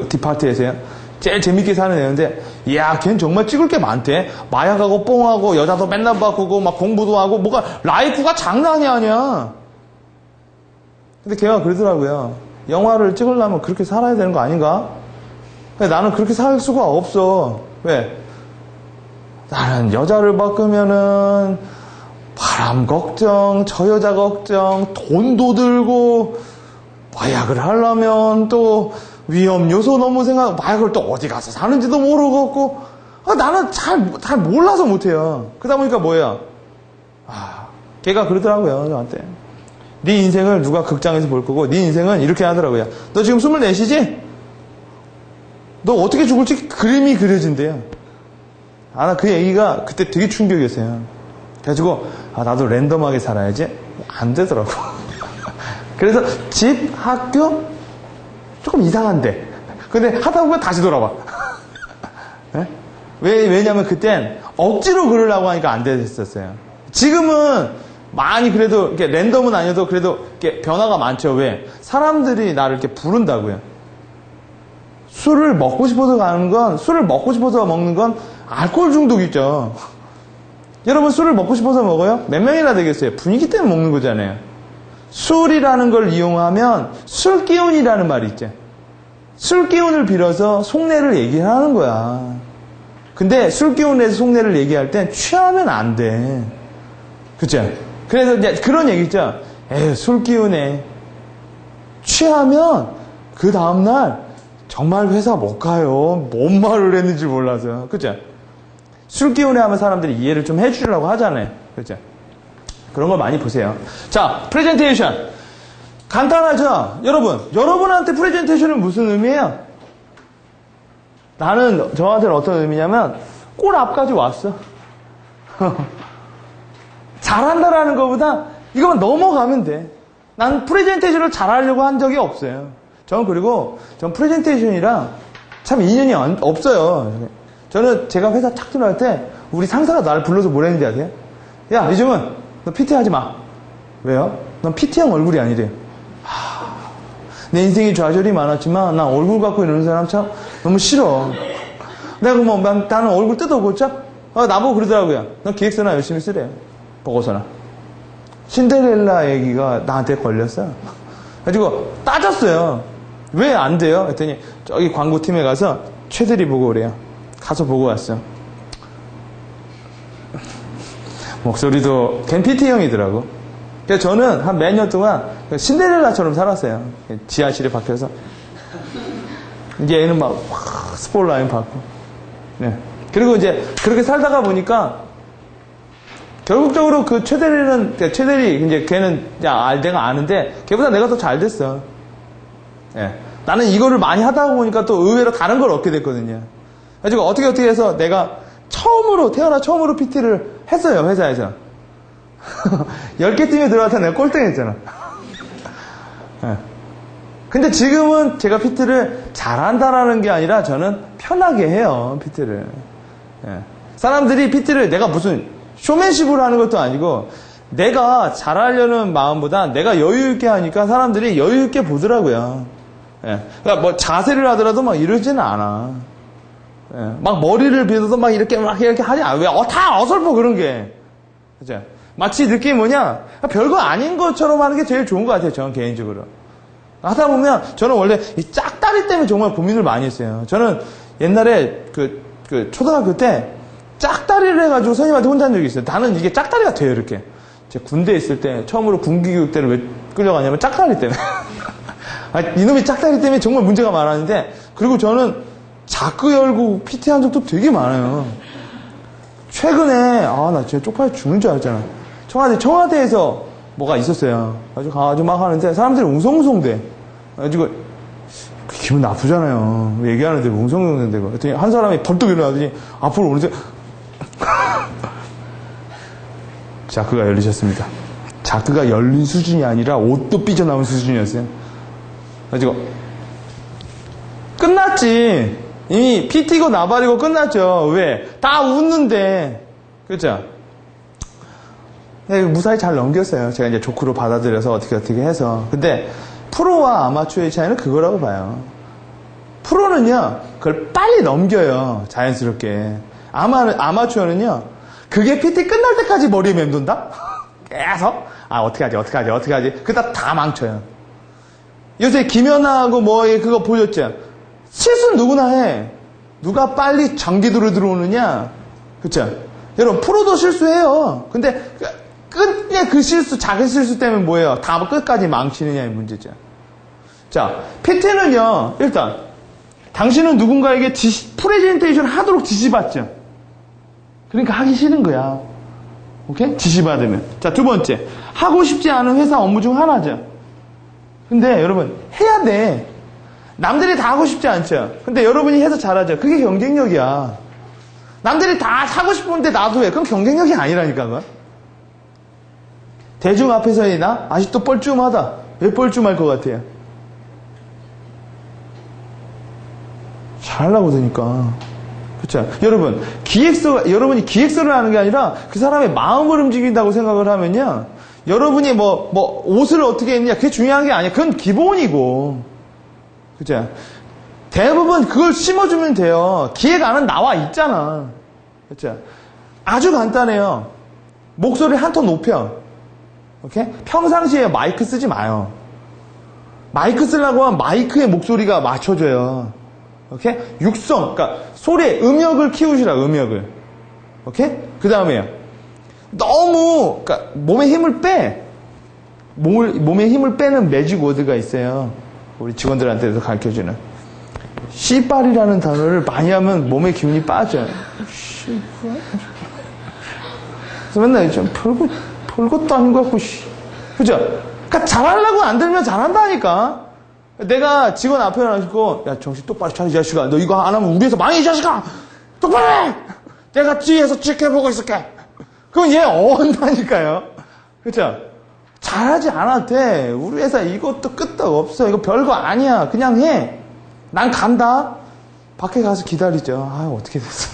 디파트에서요. 제일 재밌게 사는 애인데, 이야, 걔는 정말 찍을 게 많대. 마약하고 뽕하고, 여자도 맨날 바꾸고, 막 공부도 하고, 라이프가 장난이 아니야. 근데 걔가 그러더라고요. 영화를 찍으려면 그렇게 살아야 되는 거 아닌가? 근데 나는 그렇게 살 수가 없어. 왜? 나는 여자를 바꾸면은 바람 걱정, 저 여자 걱정, 돈도 들고, 마약을 하려면 또 위험 요소 너무 마약을 또 어디 가서 사는지도 모르겠고, 나는 잘 몰라서 못해요. 그러다 보니까 뭐예요? 걔가 그러더라고요, 저한테. 네 인생을 누가 극장에서 볼 거고, 네 인생은 이렇게 하더라고요. 너 지금 24시지? 너 어떻게 죽을지 그림이 그려진대요. 나 그 얘기가 그때 되게 충격이었어요. 그래가지고, 나도 랜덤하게 살아야지. 안 되더라고. 그래서 집, 학교, 조금 이상한데. 근데 하다 보면 다시 돌아와. 네? 왜냐면 그땐 억지로 그러려고 하니까 안 됐었어요. 지금은 많이 그래도, 이렇게 랜덤은 아니어도 그래도 이렇게 변화가 많죠. 왜? 사람들이 나를 이렇게 부른다고요. 술을 먹고 싶어서 먹는 건 알코올 중독이죠. 여러분 술을 먹고 싶어서 먹어요? 몇 명이나 되겠어요? 분위기 때문에 먹는 거잖아요. 술이라는 걸 이용하면 술 기운이라는 말이 있죠. 술 기운을 빌어서 속내를 얘기하는 거야. 근데 술 기운에서 속내를 얘기할 땐 취하면 안 돼. 그쵸? 그래서 이제 그런 얘기 있죠. 에휴, 술 기운에. 취하면 그 다음날 정말 회사 못 가요. 뭔 말을 했는지 몰라서. 그쵸? 술 기운에 하면 사람들이 이해를 좀 해주려고 하잖아요. 그쵸? 그런 걸 많이 보세요. 자, 프레젠테이션. 간단하죠? 여러분한테 프레젠테이션은 무슨 의미예요? 저한테는 어떤 의미냐면, 꼴 앞까지 왔어. 잘한다라는 것보다 이거만 넘어가면 돼. 난 프레젠테이션을 잘하려고 한 적이 없어요. 전 프레젠테이션이랑 참 인연이 없어요. 제가 회사 탁 들어갈 때 우리 상사가 나를 불러서 뭘 했는지 아세요? 야, 이정은 너 PT 하지 마. 왜요? 넌 PT형 얼굴이 아니래. 내 인생에 좌절이 많았지만 난 얼굴 갖고 이러는 사람 참 너무 싫어. 내가 나는 얼굴 뜯어고자? 나보고 그러더라고요. 넌 기획서나 열심히 쓰래. 보고서나. 신데렐라 얘기가 나한테 걸렸어요. 그래가지고 따졌어요. 왜 안 돼요? 그랬더니 저기 광고팀에 가서 최대리 보고 그래요. 가서 보고 왔어. 목소리도 걘 PT형이더라고. 그래서 저는 한 몇 년 동안 신데렐라처럼 살았어요. 지하실에 박혀서. 이제 얘는 막 스포라인 받고. 네. 그리고 이제 그렇게 살다가 보니까 결국적으로 그 최대리, 이제 걔는 내가 아는데 걔보다 내가 더 잘 됐어. 예. 나는 이거를 많이 하다 보니까 또 의외로 다른 걸 얻게 됐거든요. 그래가지고 어떻게 해서 내가 태어나 처음으로 PT를 했어요, 회사에서. 10개 팀에 들어갈 때 내가 꼴등 했잖아. 예. 근데 지금은 제가 PT를 잘한다라는 게 아니라 저는 편하게 해요, PT를. 예. 사람들이 PT를 내가 무슨 쇼맨십으로 하는 것도 아니고 내가 잘하려는 마음보다 내가 여유있게 하니까 사람들이 여유있게 보더라고요. 예. 그러니까 뭐 자세를 하더라도 막 이러지는 않아. 예. 막 머리를 빗어도 막 이렇게 하지 않아. 왜? 다 어설퍼 그런 게. 그죠? 마치 느낌이 뭐냐? 별거 아닌 것처럼 하는 게 제일 좋은 것 같아요, 저는 개인적으로. 하다 보면 저는 원래 이 짝다리 때문에 정말 고민을 많이 했어요. 저는 옛날에 초등학교 때 짝다리를 해가지고 선생님한테 혼난 적이 있어요. 나는 이게 짝다리가 돼요, 이렇게. 제가 군대에 있을 때 처음으로 군기교육대를 왜 끌려가냐면 짝다리 때문에. 이놈이 짝다리 때문에 정말 문제가 많았는데, 그리고 저는 자꾸 열고 PT 한 적도 되게 많아요. 최근에, 나 진짜 쪽팔려 죽는 줄 알았잖아. 청와대에서 뭐가 있었어요. 가가지고 막 하는데 사람들이 웅성웅성대. 그래가지고 기분 나쁘잖아요. 얘기하는데 웅성웅성대고. 그랬더니 한 사람이 벌떡 일어나더니 앞으로 오는데 자크가 열리셨습니다. 자크가 열린 수준이 아니라 옷도 삐져나온 수준이었어요. 그래가지고 끝났지. 이미 PT고 나발이고 끝났죠. 왜? 다 웃는데. 그렇죠? 네, 무사히 잘 넘겼어요. 제가 이제 조크로 받아들여서 어떻게 해서. 근데 프로와 아마추어의 차이는 그거라고 봐요. 프로는요, 그걸 빨리 넘겨요. 자연스럽게. 아마추어는요, 그게 PT 끝날 때까지 머리에 맴돈다? 계속? 어떡하지? 그러다 다 망쳐요. 요새 김연아하고 그거 보셨죠? 실수는 누구나 해. 누가 빨리 전기도로 들어오느냐? 그쵸? 여러분, 프로도 실수해요. 근데, 그냥 그 실수, 작은 실수 때문에 뭐예요? 다 끝까지 망치느냐의 문제죠. 자, PT는요, 일단, 당신은 누군가에게 프레젠테이션 하도록 지시받죠. 그러니까 하기 싫은 거야. 오케이? 지시받으면. 자, 두 번째. 하고 싶지 않은 회사 업무 중 하나죠. 근데 여러분, 해야 돼. 남들이 다 하고 싶지 않죠. 근데 여러분이 해서 잘하죠. 그게 경쟁력이야. 남들이 다 하고 싶은데 나도 해. 그건 경쟁력이 아니라니까, 그건. 대중 앞에서의 나? 아직도 뻘쭘하다. 왜 뻘쭘할 것 같아요? 잘하려고 되니까. 그쵸? 여러분, 여러분이 기획서를 하는 게 아니라 그 사람의 마음을 움직인다고 생각을 하면요. 여러분이 옷을 어떻게 했느냐, 그게 중요한 게 아니야. 그건 기본이고. 그쵸? 대부분 그걸 심어주면 돼요. 기획안은 나와 있잖아. 그쵸? 아주 간단해요. 목소리를 한 톤 높여. 오케이? 평상시에 마이크 쓰지 마요. 마이크 쓰려고 하면 마이크의 목소리가 맞춰져요. 오케이? 육성, 그러니까 소리의 음역을 키우시라, 음역을. 오케이? 그 다음에요. 너무, 그러니까 몸에 힘을 빼. 몸에 힘을 빼는 매직 워드가 있어요. 우리 직원들한테도 가르쳐주는. 씨발이라는 단어를 많이 하면 몸에 기운이 빠져요. 씨발. 그래서 맨날 좀 별것도 아닌 것 같고, 그죠? 그러니까 잘하려고 안 들면 잘한다니까. 내가 직원 앞에 나가고, 야, 정신 똑바로 차려, 이 자식아. 너 이거 안 하면 우리 회사 망해, 이 자식아! 똑바로 해! 내가 뒤에서 지켜보고 있을게. 그럼 얘 어한다니까요. 그죠? 잘하지 않아도 돼. 우리 회사 이것도 끄떡 없어. 이거 별거 아니야. 그냥 해. 난 간다. 밖에 가서 기다리죠. 아, 어떻게 됐어.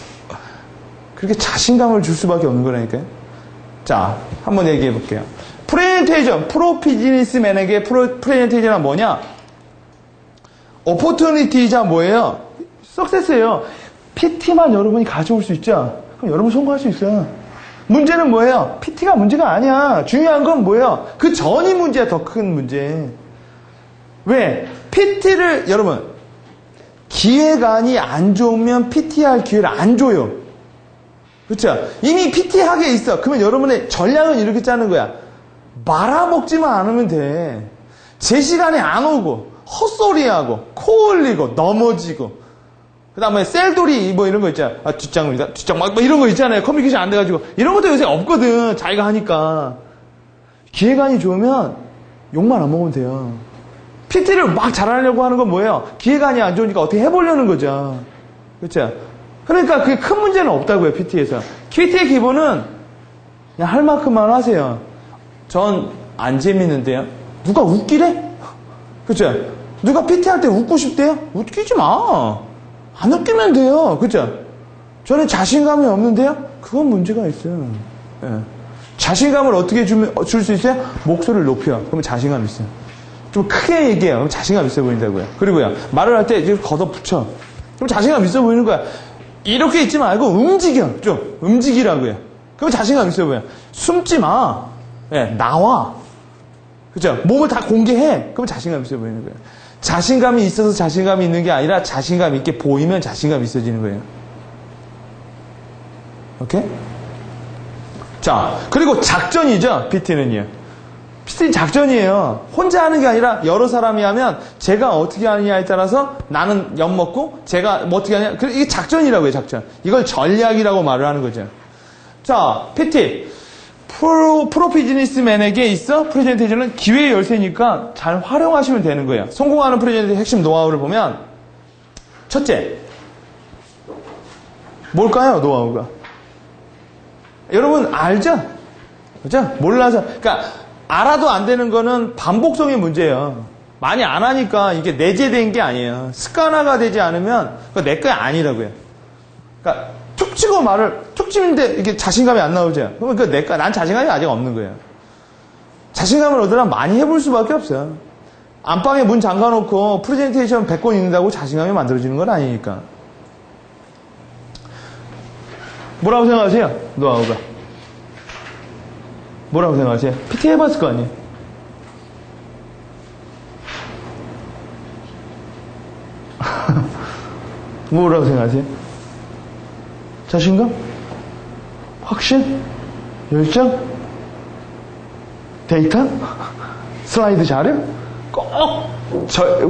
그렇게 자신감을 줄 수밖에 없는 거라니까요. 자, 한번 얘기해 볼게요. 프레젠테이션, 프로비즈니스맨에게 프레젠테이션은 뭐냐? 오포튜니티자 뭐예요? 석세스예요. PT만 여러분이 가져올 수 있죠? 그럼 여러분 성공할 수 있어요. 문제는 뭐예요? PT가 문제가 아니야. 중요한 건 뭐예요? 그 전이 문제야, 더 큰 문제. 왜? PT를, 여러분, 기획안이 안 좋으면 PT 할 기회를 안 줘요. 그렇죠? 이미 PT 하게 있어. 그러면 여러분의 전략은 이렇게 짜는 거야. 말아먹지만 않으면 돼. 제 시간에 안 오고, 헛소리하고, 코 흘리고, 넘어지고, 그 다음에 셀돌이 뭐 이런 거 있잖아. 아, 뒷장입니다. 뒷장 막 이런 거 있잖아요. 커뮤니케이션 안 돼가지고. 이런 것도 요새 없거든. 자기가 하니까. 기획안이 좋으면 욕만 안 먹으면 돼요. PT를 막 잘하려고 하는 건 뭐예요? 기획안이 안 좋으니까 어떻게 해보려는 거죠. 그렇죠? 그러니까 그게 큰 문제는 없다고요. PT에서. PT의 기본은 그냥 할 만큼만 하세요. 전 안 재밌는데요. 누가 웃기래? 그렇죠? 누가 PT 할 때 웃고 싶대요? 웃기지 마. 안 웃기면 돼요. 그죠? 저는 자신감이 없는데요? 그건 문제가 있어요. 예. 자신감을 어떻게 줄 수 있어요? 목소리를 높여. 그러면 자신감 있어요. 좀 크게 얘기해요. 그럼 자신감 있어 보인다고요. 그리고요, 말을 할 때 이제 걷어붙여. 그럼 자신감 있어 보이는 거야. 이렇게 있지 말고 움직여. 좀 움직이라고요. 그럼 자신감 있어 보여. 숨지 마. 예, 나와. 그죠? 몸을 다 공개해. 그럼 자신감 있어 보이는 거예요. 자신감이 있어서 자신감이 있는 게 아니라 자신감 있게 보이면 자신감이 있어지는 거예요. 오케이? 자, 그리고 작전이죠. PT는요. PT는 작전이에요. 혼자 하는 게 아니라 여러 사람이 하면 제가 어떻게 하느냐에 따라서 나는 엿먹고 제가 뭐 어떻게 하냐. 이게 작전이라고 해요. 작전. 이걸 전략이라고 말을 하는 거죠. 자, PT. 프로비즈니스맨에게 있어 프레젠테이션은 기회의 열쇠니까 잘 활용하시면 되는 거예요. 성공하는 프레젠테이션 핵심 노하우를 보면 첫째, 뭘까요? 노하우가 여러분 알죠? 그죠? 몰라서, 그러니까 알아도 안 되는 거는 반복성의 문제예요. 많이 안 하니까 이게 내재된 게 아니에요. 습관화가 되지 않으면 그거 내 거 아니라고요. 그러니까 툭 치고 말을, 툭 치는데 이게 자신감이 안 나오죠. 그러면 그거 내 거, 난 자신감이 아직 없는 거예요. 자신감을 얻으려면 많이 해볼 수밖에 없어요. 안방에 문 잠가놓고 프레젠테이션 100권 읽는다고 자신감이 만들어지는 건 아니니까. 뭐라고 생각하세요? 노하우가. 뭐라고 생각하세요? PT 해봤을 거 아니에요? 뭐라고 생각하세요? 자신감? 확신? 열정? 데이터? 슬라이드 자료? 꼭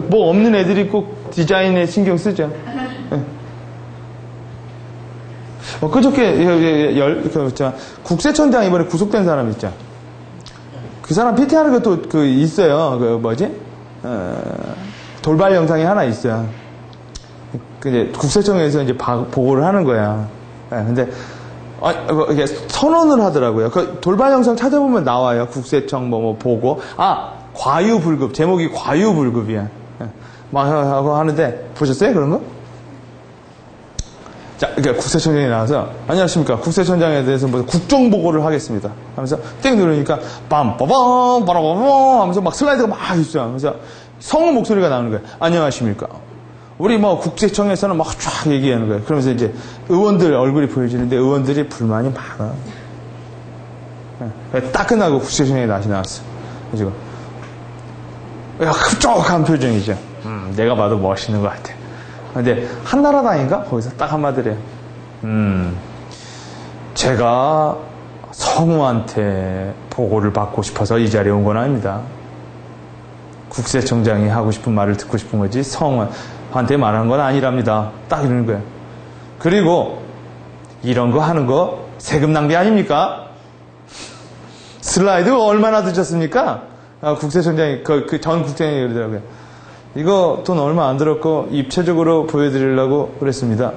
뭐 없는 애들이 꼭 디자인에 신경 쓰죠. 네. 그저께 국세청장 이번에 구속된 사람 있죠. 그 사람 PT 하는 것도 그 있어요. 그 뭐지? 돌발 영상이 하나 있어요. 이제 국세청에서 이제 보고를 하는 거야. 근데 이게 선언을 하더라고요. 그 돌발 영상 찾아보면 나와요. 국세청 뭐 보고. 과유불급. 제목이 과유불급이야. 막 하고 하는데 보셨어요? 그런 거? 자, 그러니까 국세청장이 나와서 안녕하십니까. 국세청장에 대해서 뭐 국정보고를 하겠습니다. 하면서 땡 누르니까 빰빠밤 빠라바밤 하면서 막 슬라이드가 막 있어요. 하면서 성우 목소리가 나오는 거예요. 안녕하십니까. 우리 뭐 국세청에서는 막 쫙 얘기하는 거예요. 그러면서 이제 의원들 얼굴이 보여지는데 의원들이 불만이 많아. 딱 끝나고 국세청에 다시 나왔어. 그래서 흡족한 표정이죠. 내가 봐도 멋있는 것 같아. 근데 한나라당인가? 거기서 딱 한마디를 해요. 제가 성우한테 보고를 받고 싶어서 이 자리에 온 건 아닙니다. 국세청장이 하고 싶은 말을 듣고 싶은 거지 성우한테 말하는 건 아니랍니다. 딱 이러는 거예요. 그리고 이런 거 하는 거 세금 낭비 아닙니까? 슬라이드 얼마나 드셨습니까? 국세청장이 그 전 국장이 그러더라고요. 이거 돈 얼마 안 들었고 입체적으로 보여드리려고 그랬습니다.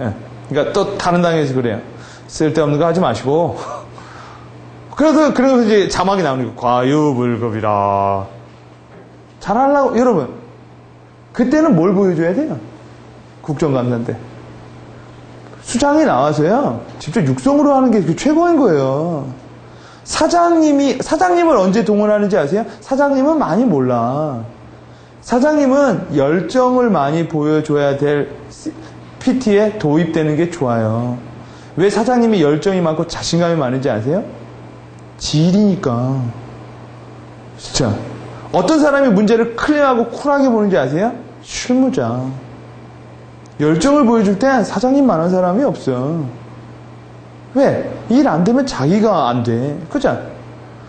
예. 그러니까 또 다른 당에서 그래요. 쓸데없는 거 하지 마시고. 그래서 이제 자막이 나오니까 과유불급이라. 잘하려고 여러분. 그때는 뭘 보여줘야 돼요? 국정감사인데. 수장이 나와서요. 직접 육성으로 하는 게 최고인 거예요. 사장님을 언제 동원하는지 아세요? 사장님은 많이 몰라. 사장님은 열정을 많이 보여줘야 될 PT에 도입되는 게 좋아요. 왜 사장님이 열정이 많고 자신감이 많은지 아세요? 지일이니까. 진짜. 어떤 사람이 문제를 클리어하고 쿨하게 보는지 아세요? 실무자. 열정을 보여줄 땐 사장님만한 사람이 없어. 왜? 일 안 되면 자기가 안 돼. 그죠?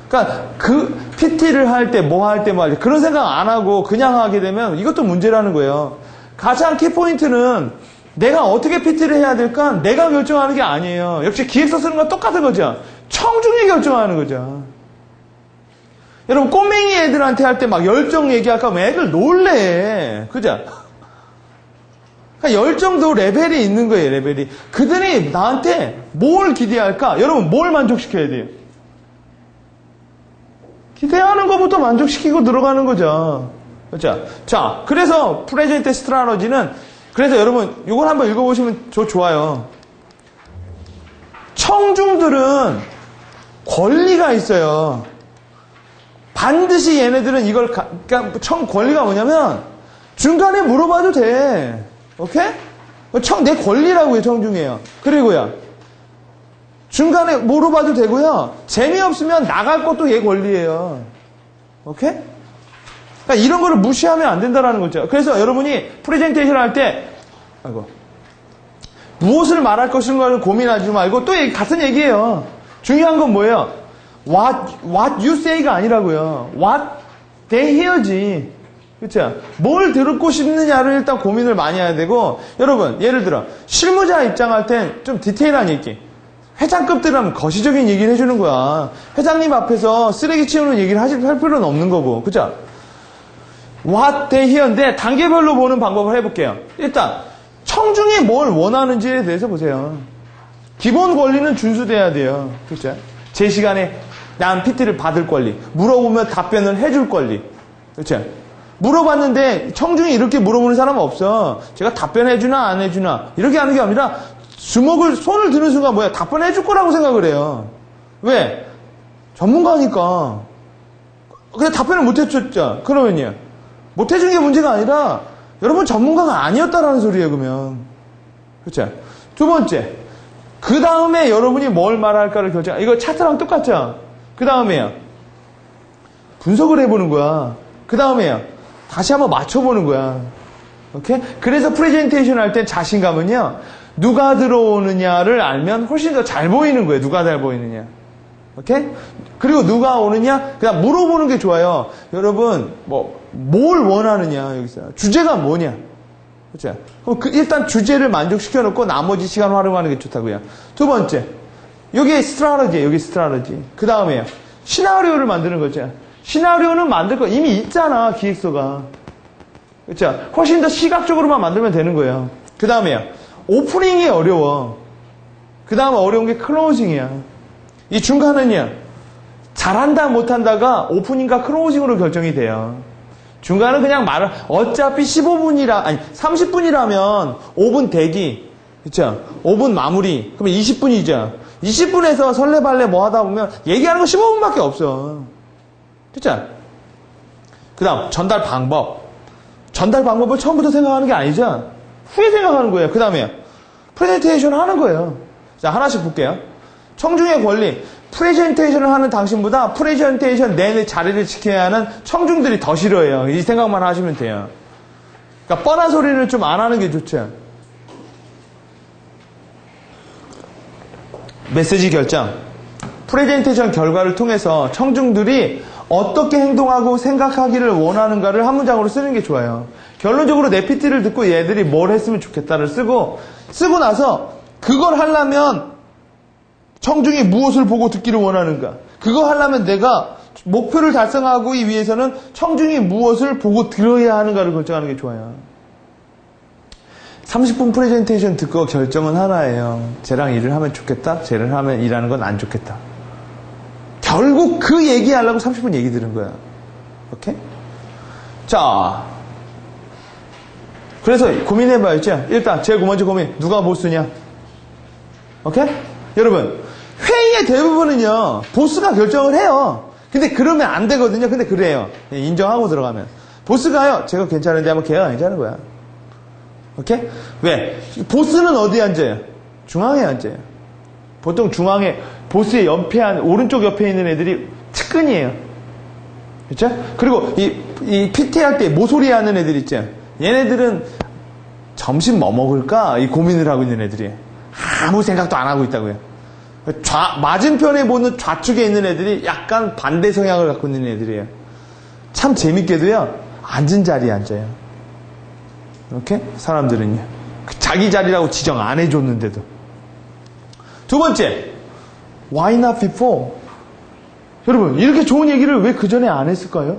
그러니까 그 PT를 할 때 뭐 할 때 그런 생각 안 하고 그냥 하게 되면 이것도 문제라는 거예요. 가장 키포인트는 내가 어떻게 PT를 해야 될까? 내가 결정하는 게 아니에요. 역시 기획서 쓰는 건 똑같은 거죠. 청중이 결정하는 거죠. 여러분 꼬맹이 애들한테 할 때 막 열정 얘기할까 하면 애들 놀래. 그죠? 그러니까 열정도 레벨이 있는 거예요. 레벨이. 그들이 나한테 뭘 기대할까? 여러분 뭘 만족시켜야 돼요? 기대하는 것부터 만족시키고 들어가는 거죠. 그렇죠? 자, 그래서 프레젠트 스트라러지는 그래서 여러분 이걸 한번 읽어보시면 좋아요. 청중들은 권리가 있어요. 반드시 얘네들은 이걸 그러니까 권리가 뭐냐면 중간에 물어봐도 돼. 오케이? 내 권리라고요. 청중이에요. 그리고요. 중간에 물어봐도 되고요. 재미없으면 나갈 것도 얘 권리예요. 오케이? 그러니까 이런 거를 무시하면 안 된다는 거죠. 그래서 여러분이 프레젠테이션 할 때 무엇을 말할 것인가를 고민하지 말고 또 같은 얘기예요. 중요한 건 뭐예요? What you say가 아니라고요. What they hear지. 그렇죠? 뭘 듣고 싶느냐를 일단 고민을 많이 해야 되고 여러분 예를 들어 실무자 입장할 땐 좀 디테일한 얘기. 회장급들하면 거시적인 얘기를 해주는 거야. 회장님 앞에서 쓰레기 치우는 얘기를 할 필요는 없는 거고. 그죠? What they hear인데 단계별로 보는 방법을 해볼게요. 일단 청중이 뭘 원하는지에 대해서 보세요. 기본 권리는 준수돼야 돼요. 그렇죠? 제 시간에 난 PT를 받을 권리. 물어보면 답변을 해줄 권리. 그렇죠? 물어봤는데 청중이 이렇게 물어보는 사람은 없어. 제가 답변해주나 안 해주나 이렇게 하는 게 아니라 손을 드는 순간 뭐야? 답변해 줄 거라고 생각을 해요. 왜? 전문가니까. 근데 답변을 못 해줬죠. 그러면요. 못 해준 게 문제가 아니라 여러분 전문가가 아니었다라는 소리예요. 그러면. 그렇죠? 두 번째. 그 다음에 여러분이 뭘 말할까를 결정. 이거 차트랑 똑같죠? 그 다음에요. 분석을 해보는 거야. 그 다음에요. 다시 한번 맞춰보는 거야. 오케이? 그래서 프레젠테이션 할 때 자신감은요. 누가 들어오느냐를 알면 훨씬 더 잘 보이는 거예요. 누가 잘 보이느냐. 오케이? 그리고 누가 오느냐? 그냥 물어보는 게 좋아요. 여러분, 뭘 원하느냐, 여기서. 주제가 뭐냐. 그렇죠? 일단 주제를 만족시켜 놓고 나머지 시간 활용하는 게 좋다고요. 두 번째. 여기 스트라러지예요. 여기 스트라러지. 그 다음에요. 시나리오를 만드는 거죠. 시나리오는 만들 거 이미 있잖아. 기획서가. 그렇죠? 훨씬 더 시각적으로만 만들면 되는 거예요. 그 다음에요. 오프닝이 어려워. 그 다음 어려운 게 클로징이야. 이 중간은요. 잘한다 못한다가 오프닝과 클로징으로 결정이 돼요. 중간은 그냥 어차피 30분이라면 5분 대기. 그쵸? 5분 마무리. 그러면 20분이죠. 20분에서 설레발레 뭐 하다 보면 얘기하는 거 15분밖에 없어. 그쵸? 그 다음 전달 방법. 전달 방법을 처음부터 생각하는 게 아니죠. 후에 생각하는 거예요. 그 다음에 프레젠테이션 하는 거예요. 자, 하나씩 볼게요. 청중의 권리. 프레젠테이션을 하는 당신보다 프레젠테이션 내내 자리를 지켜야 하는 청중들이 더 싫어해요. 이 생각만 하시면 돼요. 그러니까 뻔한 소리를 좀 안 하는 게 좋죠. 메시지 결정. 프레젠테이션 결과를 통해서 청중들이 어떻게 행동하고 생각하기를 원하는가를 한 문장으로 쓰는 게 좋아요. 결론적으로 내 PT를 듣고 얘들이 뭘 했으면 좋겠다를 쓰고 나서 그걸 하려면 청중이 무엇을 보고 듣기를 원하는가, 그거 하려면 내가 목표를 달성하기 위해서는 청중이 무엇을 보고 들어야 하는가를 결정하는 게 좋아요. 30분 프레젠테이션 듣고 결정은 하나예요. 쟤랑 일을 하면 좋겠다, 쟤를 하면 일하는 건 안 좋겠다. 결국 그 얘기하려고 30분 얘기 들은 거야. 오케이? 자, 그래서 고민해봐야죠. 일단 제일 먼저 고민, 누가 보스냐? 오케이? 여러분, 회의의 대부분은요 보스가 결정을 해요. 근데 그러면 안 되거든요. 근데 그래요. 인정하고 들어가면 보스가요, 제가 괜찮은데 하면 걔가 괜찮은 거야. 오케이? 왜? 보스는 어디에 앉아요? 중앙에 앉아요. 보통 중앙에 보스의 옆에 오른쪽 옆에 있는 애들이 측근이에요. 그렇죠? 그리고 이 PT 할 때 모소리 하는 애들 있죠? 얘네들은 점심 뭐 먹을까? 이 고민을 하고 있는 애들이 아무 생각도 안 하고 있다고요. 맞은편에 보는 좌측에 있는 애들이 약간 반대 성향을 갖고 있는 애들이에요. 참 재밌게도요, 앉은 자리에 앉아요. 이렇게 사람들은요, 자기 자리라고 지정 안 해줬는데도. 두 번째, why not before? 여러분, 이렇게 좋은 얘기를 왜 그 전에 안 했을까요?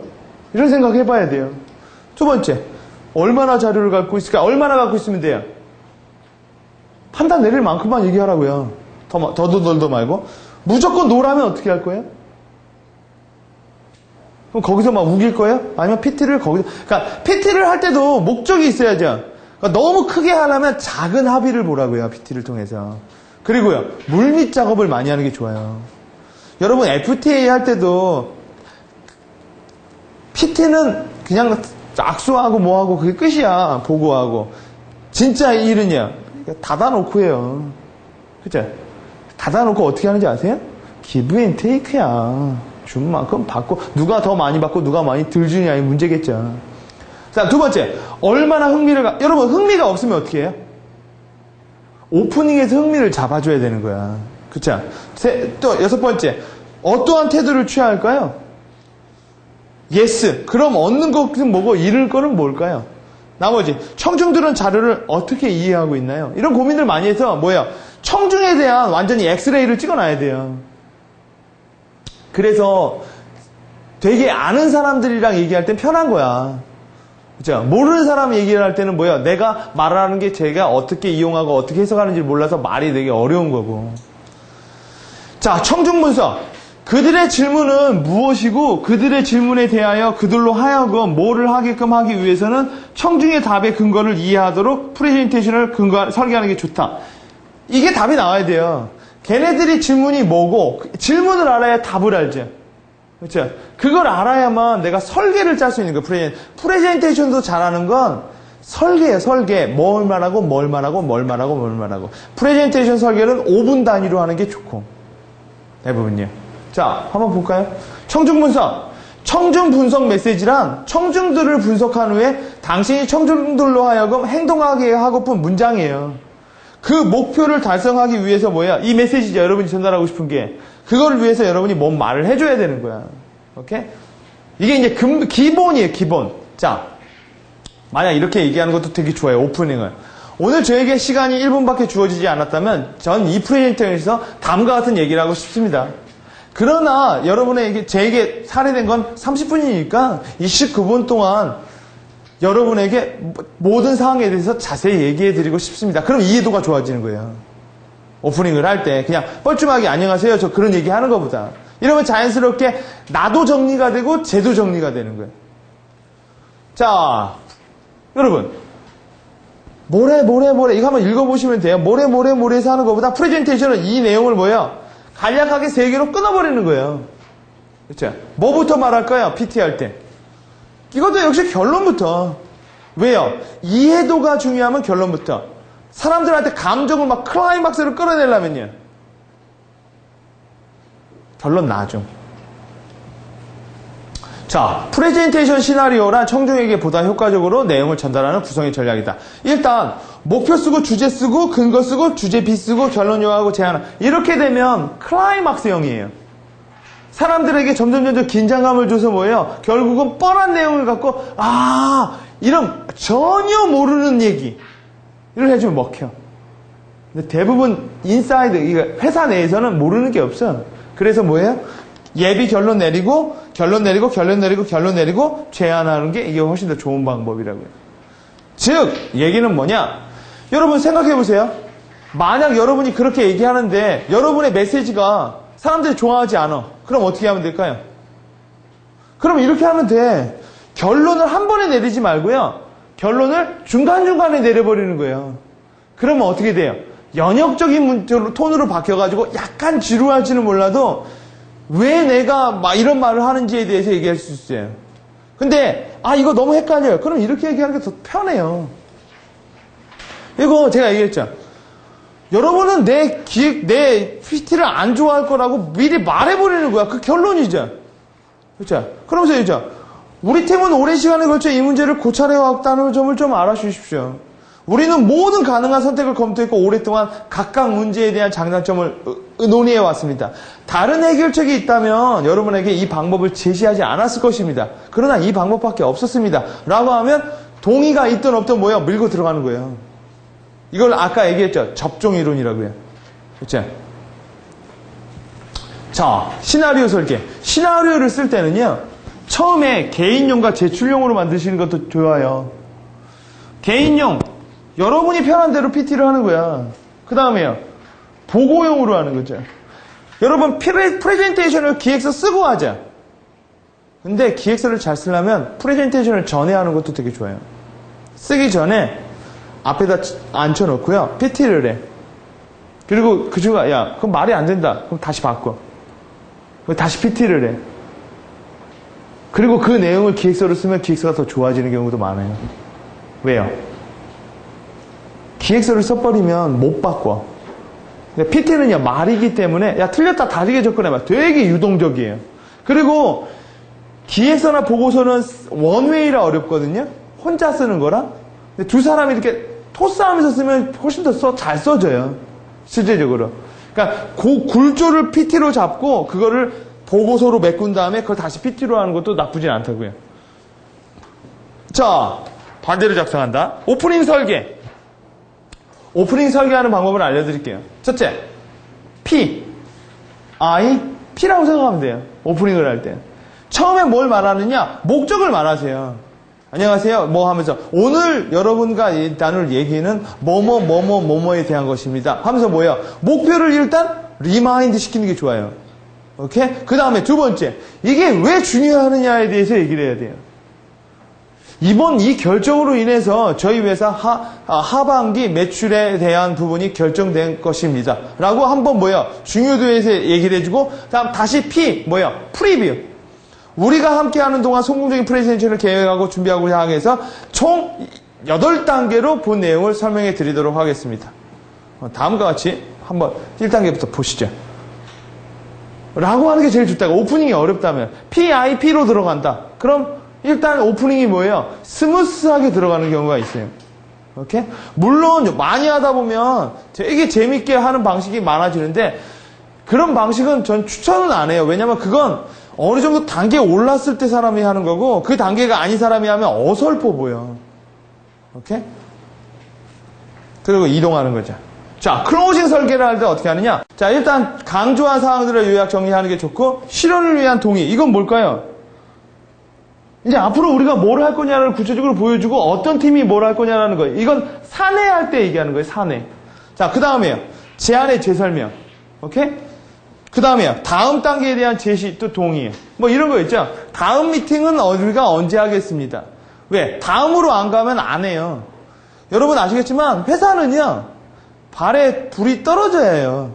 이런 생각 해봐야 돼요. 두 번째, 얼마나 자료를 갖고 있을까? 얼마나 갖고 있으면 돼요? 판단 내릴 만큼만 얘기하라고요. 더도 덜도 말고. 무조건 노라면 어떻게 할 거예요? 그럼 거기서 막 우길 거예요? 아니면 PT를 거기서, 그러니까 PT를 할 때도 목적이 있어야죠. 그러니까 너무 크게 하려면 작은 합의를 보라고요, PT를 통해서. 그리고요, 물밑 작업을 많이 하는 게 좋아요. 여러분, FTA 할 때도 PT는 그냥 악수하고 뭐하고 그게 끝이야. 보고하고. 진짜 일은요, 닫아놓고 해요. 그죠? 닫아놓고 어떻게 하는지 아세요? 기브 앤 테이크야. 준 만큼 받고, 누가 더 많이 받고 누가 많이 덜 주냐의 문제겠죠. 자, 두 번째, 얼마나 여러분, 흥미가 없으면 어떻게 해요? 오프닝에서 흥미를 잡아줘야 되는 거야. 그쵸? 또 여섯 번째, 어떠한 태도를 취해야 할까요? 예스. 그럼 얻는 것은 뭐고 잃을 거는 뭘까요? 나머지, 청중들은 자료를 어떻게 이해하고 있나요? 이런 고민을 많이 해서 뭐예요? 청중에 대한 완전히 엑스레이를 찍어놔야 돼요. 그래서 되게 아는 사람들이랑 얘기할 땐 편한 거야. 그죠? 모르는 사람 얘기를 할 때는 뭐야? 내가 말하는 게 제가 어떻게 이용하고 어떻게 해석하는지 몰라서 말이 되게 어려운 거고. 자, 청중 분석. 그들의 질문은 무엇이고 그들의 질문에 대하여 그들로 하여금 뭐를 하게끔 하기 위해서는 청중의 답의 근거를 이해하도록 프레젠테이션을 설계하는 게 좋다. 이게 답이 나와야 돼요. 걔네들이 질문이 뭐고 질문을 알아야 답을 알죠. 그렇죠? 그걸 알아야만 내가 설계를 짤 수 있는 거예요. 프레젠테이션도 잘하는 건 설계예요. 설계. 뭘 말하고 뭘 말하고 뭘 말하고 뭘 말하고. 프레젠테이션 설계는 5분 단위로 하는 게 좋고 대부분요. 자, 한번 볼까요? 청중 분석. 청중 분석 메시지란 청중들을 분석한 후에 당신이 청중들로 하여금 행동하게 하고픈 문장이에요. 그 목표를 달성하기 위해서 뭐야? 이 메시지죠. 여러분이 전달하고 싶은 게. 그거를 위해서 여러분이 뭔 말을 해줘야 되는 거야. 오케이? 이게 이제 기본이에요, 기본. 자, 만약 이렇게 얘기하는 것도 되게 좋아요, 오프닝을. 오늘 저에게 시간이 1분밖에 주어지지 않았다면 전 이 프레젠테이션에서 다음과 같은 얘기를 하고 싶습니다. 그러나 여러분에게 제게 사례된 건 30분이니까 29분 동안 여러분에게 모든 사항에 대해서 자세히 얘기해 드리고 싶습니다. 그럼 이해도가 좋아지는 거예요. 오프닝을 할 때 그냥 뻘쭘하게 안녕하세요 저 그런 얘기 하는 것보다 이러면 자연스럽게 나도 정리가 되고 쟤도 정리가 되는 거예요. 자, 여러분 모래 이거 한번 읽어보시면 돼요. 모래에서 하는 것보다 프레젠테이션은 이 내용을 뭐예요? 간략하게 3개로 끊어버리는 거예요. 그렇죠? 뭐부터 말할까요? PT 할 때. 이것도 역시 결론부터. 왜요? 이해도가 중요하면 결론부터. 사람들한테 감정을 막 클라이막스를 끌어내려면요. 결론 나죠. 자, 프레젠테이션 시나리오란 청중에게 보다 효과적으로 내용을 전달하는 구성의 전략이다. 일단 목표 쓰고 주제 쓰고 근거 쓰고 주제 B 쓰고 결론 요하고 제안 이렇게 되면 클라이막스형이에요. 사람들에게 점점 긴장감을 줘서 뭐예요? 결국은 뻔한 내용을 갖고 이런 전혀 모르는 얘기를 해주면 먹혀. 근데 대부분 인사이드 회사 내에서는 모르는 게 없어. 그래서 뭐예요? 예비 결론 내리고 제안하는 게 이게 훨씬 더 좋은 방법이라고요. 즉 얘기는 뭐냐? 여러분 생각해 보세요. 만약 여러분이 그렇게 얘기하는데 여러분의 메시지가 사람들이 좋아하지 않아. 그럼 어떻게 하면 될까요? 그럼 이렇게 하면 돼. 결론을 한 번에 내리지 말고요. 결론을 중간중간에 내려버리는 거예요. 그러면 어떻게 돼요? 연역적인 톤으로 바뀌어가지고 약간 지루할지는 몰라도 왜 내가 막 이런 말을 하는지에 대해서 얘기할 수 있어요. 근데 이거 너무 헷갈려요. 그럼 이렇게 얘기하는 게 더 편해요. 이거 제가 얘기했죠. 여러분은 내 PT를 안 좋아할 거라고 미리 말해버리는 거야. 그 결론이죠. 그렇죠? 그러면서 얘기죠. 우리 팀은 오랜 시간에 걸쳐 이 문제를 고찰해왔다는 점을 좀 알아주십시오. 우리는 모든 가능한 선택을 검토했고 오랫동안 각각 문제에 대한 장단점을 논의해왔습니다. 다른 해결책이 있다면 여러분에게 이 방법을 제시하지 않았을 것입니다. 그러나 이 방법밖에 없었습니다. 라고 하면 동의가 있든 없든 뭐예요? 밀고 들어가는 거예요. 이걸 아까 얘기했죠. 접종이론이라고요. 그렇죠? 자, 시나리오 설계. 시나리오를 쓸 때는요. 처음에 개인용과 제출용으로 만드시는 것도 좋아요. 개인용. 여러분이 편한 대로 PT를 하는 거야. 그 다음에요. 보고용으로 하는 거죠. 여러분 프레젠테이션을 기획서 쓰고 하자. 근데 기획서를 잘 쓰려면 프레젠테이션을 전에 하는 것도 되게 좋아요. 쓰기 전에 앞에다 앉혀놓고요. PT를 해. 그리고 그 중간 그럼 말이 안 된다. 그럼 다시 바꿔. 다시 PT를 해. 그리고 그 내용을 기획서로 쓰면 기획서가 더 좋아지는 경우도 많아요. 왜요? 기획서를 써버리면 못 바꿔. 근데 PT는요, 말이기 때문에, 틀렸다 다르게 접근해봐. 되게 유동적이에요. 그리고 기획서나 보고서는 원웨이라 어렵거든요? 혼자 쓰는 거라. 근데 두 사람이 이렇게 토스하면서 쓰면 훨씬 더 잘 써져요. 실제적으로. 그러니까 그 굴조를 PT로 잡고, 그거를 보고서로 메꾼 다음에 그걸 다시 PT로 하는 것도 나쁘진 않다고요. 자, 반대로 작성한다. 오프닝 설계. 오프닝 설계하는 방법을 알려드릴게요. 첫째, P라고 생각하면 돼요. 오프닝을 할 때. 처음에 뭘 말하느냐? 목적을 말하세요. 안녕하세요. 뭐 하면서 오늘 여러분과 나눌 얘기는 뭐뭐에 대한 것입니다. 하면서 뭐예요? 목표를 일단 리마인드 시키는 게 좋아요. 오케이? 그 다음에 두 번째, 이게 왜 중요하느냐에 대해서 얘기를 해야 돼요. 이번 이 결정으로 인해서 저희 회사 하반기 매출에 대한 부분이 결정된 것입니다. 라고 한번 중요도에서 얘기를 해주고, 다음 다시 프리뷰. 우리가 함께 하는 동안 성공적인 프레젠테이션을 계획하고 준비하고 향해서 총 8단계로 본 내용을 설명해 드리도록 하겠습니다. 다음과 같이 한번 1단계부터 보시죠. 라고 하는 게 제일 좋다고. 오프닝이 어렵다면 PIP로 들어간다. 그럼 일단 오프닝이 스무스하게 들어가는 경우가 있어요. 오케이? 물론 많이 하다 보면 되게 재밌게 하는 방식이 많아지는데 그런 방식은 전 추천은 안 해요. 왜냐면 그건 어느 정도 단계에 올랐을 때 사람이 하는 거고 그 단계가 아닌 사람이 하면 어설퍼 보여. 오케이? 그리고 이동하는 거죠. 자, 클로징 설계를 할 때 어떻게 하느냐? 자, 일단 강조한 사항들을 요약 정리하는 게 좋고 실현을 위한 동의. 이건 뭘까요? 이제 앞으로 우리가 뭘 할 거냐를 구체적으로 보여주고 어떤 팀이 뭘 할 거냐라는 거예요. 이건 사내할 때 얘기하는 거예요. 사내. 자, 그 다음에요. 제안의 재설명. 오케이? 그 다음에요. 다음 단계에 대한 제시 또 동의. 뭐 이런 거 있죠. 다음 미팅은 우리가 언제 하겠습니다. 왜? 다음으로 안 가면 안 해요. 여러분 아시겠지만 회사는요. 발에 불이 떨어져야 해요.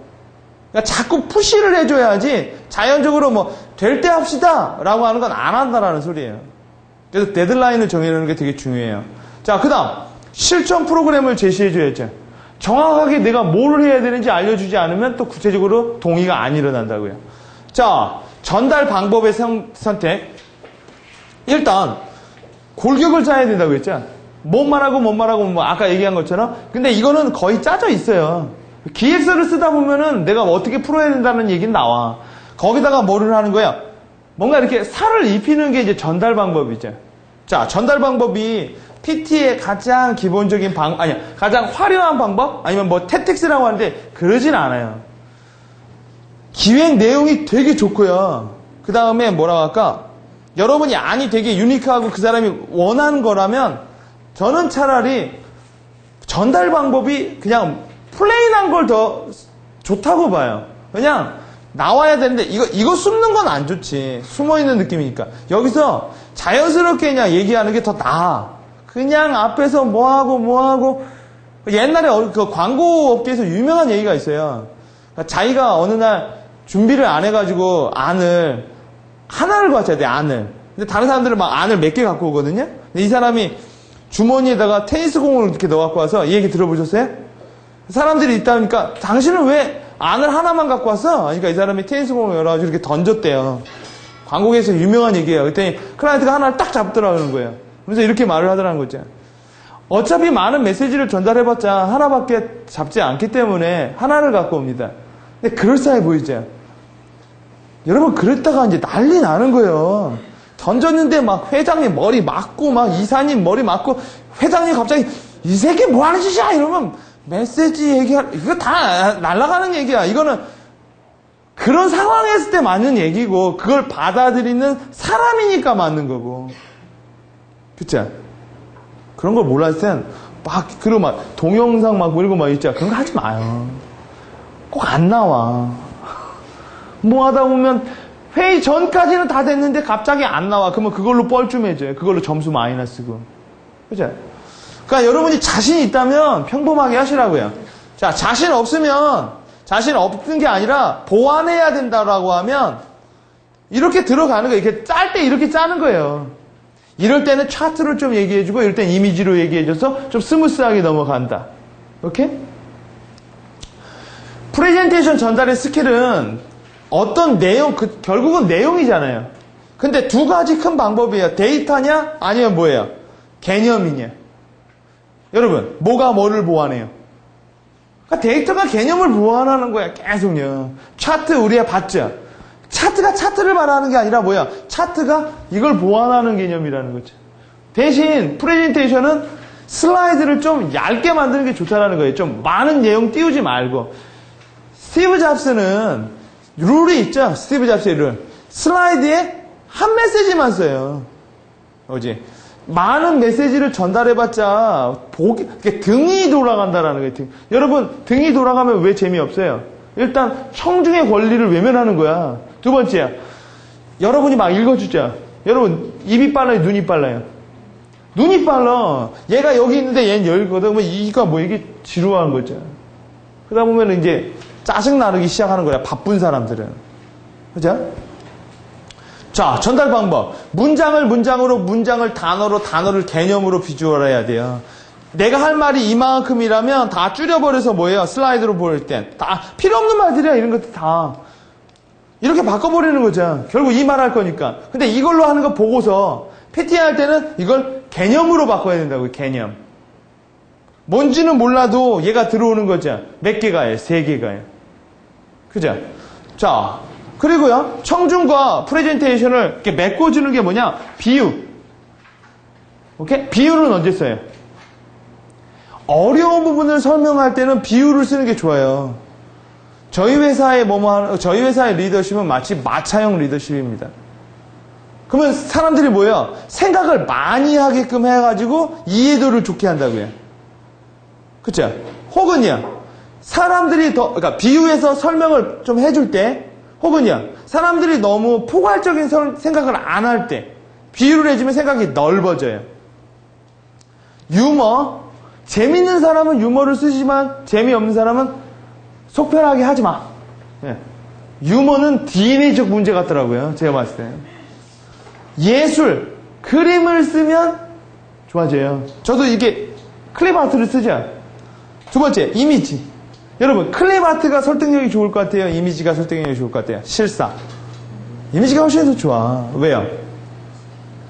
그러니까 자꾸 푸시를 해줘야지 자연적으로 될 때 합시다 라고 하는 건 안 한다라는 소리예요. 그래서 데드라인을 정해놓는 게 되게 중요해요. 자, 그 다음 실천 프로그램을 제시해줘야죠. 정확하게 내가 뭘 해야 되는지 알려주지 않으면 또 구체적으로 동의가 안 일어난다고요. 자, 전달 방법의 선택. 일단 골격을 짜야 된다고 했죠. 뭐만 하고 뭐 아까 얘기한 것처럼. 근데 이거는 거의 짜져 있어요. 기획서를 쓰다 보면은 내가 어떻게 풀어야 된다는 얘기는 나와. 거기다가 뭐를 하는 거야? 뭔가 이렇게 살을 입히는 게 이제 전달 방법이죠. 자, 전달 방법이 PT의 가장 기본적인 가장 화려한 방법? 아니면 뭐 태텍스라고 하는데 그러진 않아요. 기획 내용이 되게 좋고요. 그 다음에 뭐라고 할까? 여러분이 안이 되게 유니크하고 그 사람이 원하는 거라면 저는 차라리 전달 방법이 그냥 플레인한 걸 더 좋다고 봐요. 그냥 나와야 되는데 이거 숨는 건 안 좋지. 숨어있는 느낌이니까. 여기서 자연스럽게 그냥 얘기하는 게 더 나아. 그냥 앞에서 뭐하고 옛날에 그 광고 업계에서 유명한 얘기가 있어요. 그러니까 자기가 어느 날 준비를 안 해가지고 안을 하나를 갖춰야 돼. 안을. 근데 다른 사람들은 막 안을 몇 개 갖고 오거든요. 근데 이 사람이 주머니에다가 테니스공을 이렇게 넣어갖고 와서 이 얘기 들어보셨어요? 사람들이 있다 보니까 당신은 왜 안을 하나만 갖고 왔어? 그러니까 이 사람이 테니스공을 열어가지고 이렇게 던졌대요. 광고계에서 유명한 얘기예요. 그랬더니 클라이언트가 하나를 딱 잡더라는 거예요. 그래서 이렇게 말을 하더라는 거죠. 어차피 많은 메시지를 전달해봤자 하나밖에 잡지 않기 때문에 하나를 갖고 옵니다. 근데 그럴싸해 보이죠? 여러분, 그랬다가 이제 난리 나는 거예요. 던졌는데 막 회장님 머리 맞고 막 이사님 머리 맞고 회장님 갑자기 이 새끼 뭐 하는 짓이야? 이러면 메시지 이거 다 날아가는 얘기야. 이거는 그런 상황에 있을 때 맞는 얘기고 그걸 받아들이는 사람이니까 맞는 거고. 그쵸? 그런 걸 몰랐을 땐 막 그리고 막 동영상 막 이런 거 막 있죠. 그런 거 하지 마요. 꼭 안 나와. 뭐 하다 보면 회의 전까지는 다 됐는데 갑자기 안 나와. 그러면 그걸로 뻘쭘해져요. 그걸로 점수 마이너스고. 그죠? 그러니까 여러분이 자신이 있다면 평범하게 하시라고요. 자, 자신 없으면 자신 없는 게 아니라 보완해야 된다라고 하면 이렇게 들어가는 거예요. 이렇게 짤 때 이렇게 짜는 거예요. 이럴 때는 차트를 좀 얘기해주고 이럴 땐 이미지로 얘기해줘서 좀 스무스하게 넘어간다. 오케이? 프레젠테이션 전달의 스킬은 어떤 내용, 결국은 내용이잖아요. 근데 두 가지 큰 방법이에요. 데이터냐? 아니면 뭐예요? 개념이냐? 여러분, 뭐가 뭐를 보완해요? 그러니까 데이터가 개념을 보완하는 거야. 계속요. 차트 우리가 봤죠? 차트가 차트를 말하는 게 아니라 뭐야? 차트가 이걸 보완하는 개념이라는 거죠. 대신 프레젠테이션은 슬라이드를 좀 얇게 만드는 게 좋다라는 거예요. 좀 많은 내용 띄우지 말고. 스티브 잡스는 룰이 있죠. 스티브 잡스의 룰. 슬라이드에 한 메시지만 써요. 어제 많은 메시지를 전달해봤자 등이 돌아간다라는 거예요. 여러분, 등이 돌아가면 왜 재미없어요? 일단 청중의 권리를 외면하는 거야. 두 번째, 여러분이 막 읽어주자. 여러분, 입이 빨라요, 눈이 빨라요? 눈이 빨라. 얘가 여기 있는데 얘는 여기 있거든. 그러면 이가 뭐 이게 지루한 거죠. 그러다 보면 이제 짜증 나기 시작하는 거야. 바쁜 사람들은. 그죠? 자, 전달 방법. 문장을 단어를 개념으로 비주얼해야 돼요. 내가 할 말이 이만큼이라면 다 줄여버려서 뭐예요? 슬라이드로 보일 땐. 다 필요 없는 말들이야. 이런 것들 다. 이렇게 바꿔버리는 거죠. 결국 이 말 할 거니까. 근데 이걸로 하는 거 보고서 PT 할 때는 이걸 개념으로 바꿔야 된다고요. 개념. 뭔지는 몰라도 얘가 들어오는 거죠. 몇 개가요? 3개가요. 그죠? 자, 그리고요. 청중과 프레젠테이션을 이렇게 메꿔주는 게 뭐냐? 비유. 오케이? 비유는 언제 써요? 어려운 부분을 설명할 때는 비유를 쓰는 게 좋아요. 저희 회사의 리더십은 마치 마차형 리더십입니다. 그러면 사람들이 뭐예요? 생각을 많이 하게끔 해가지고 이해도를 좋게 한다고요. 그쵸? 혹은요, 그러니까 비유해서 설명을 좀 해줄 때, 혹은요, 사람들이 너무 포괄적인 생각을 안 할 때, 비유를 해주면 생각이 넓어져요. 유머, 재밌는 사람은 유머를 쓰지만 재미없는 사람은 속편하게 하지 마. 예. 유머는 DNA적 문제 같더라고요. 제가 봤을 때. 예술, 그림을 쓰면 좋아져요. 저도 이게 클립 아트를 쓰죠. 두 번째, 이미지. 여러분, 클립 아트가 설득력이 좋을 것 같아요? 이미지가 설득력이 좋을 것 같아요? 실사. 이미지가 훨씬 더 좋아. 왜요?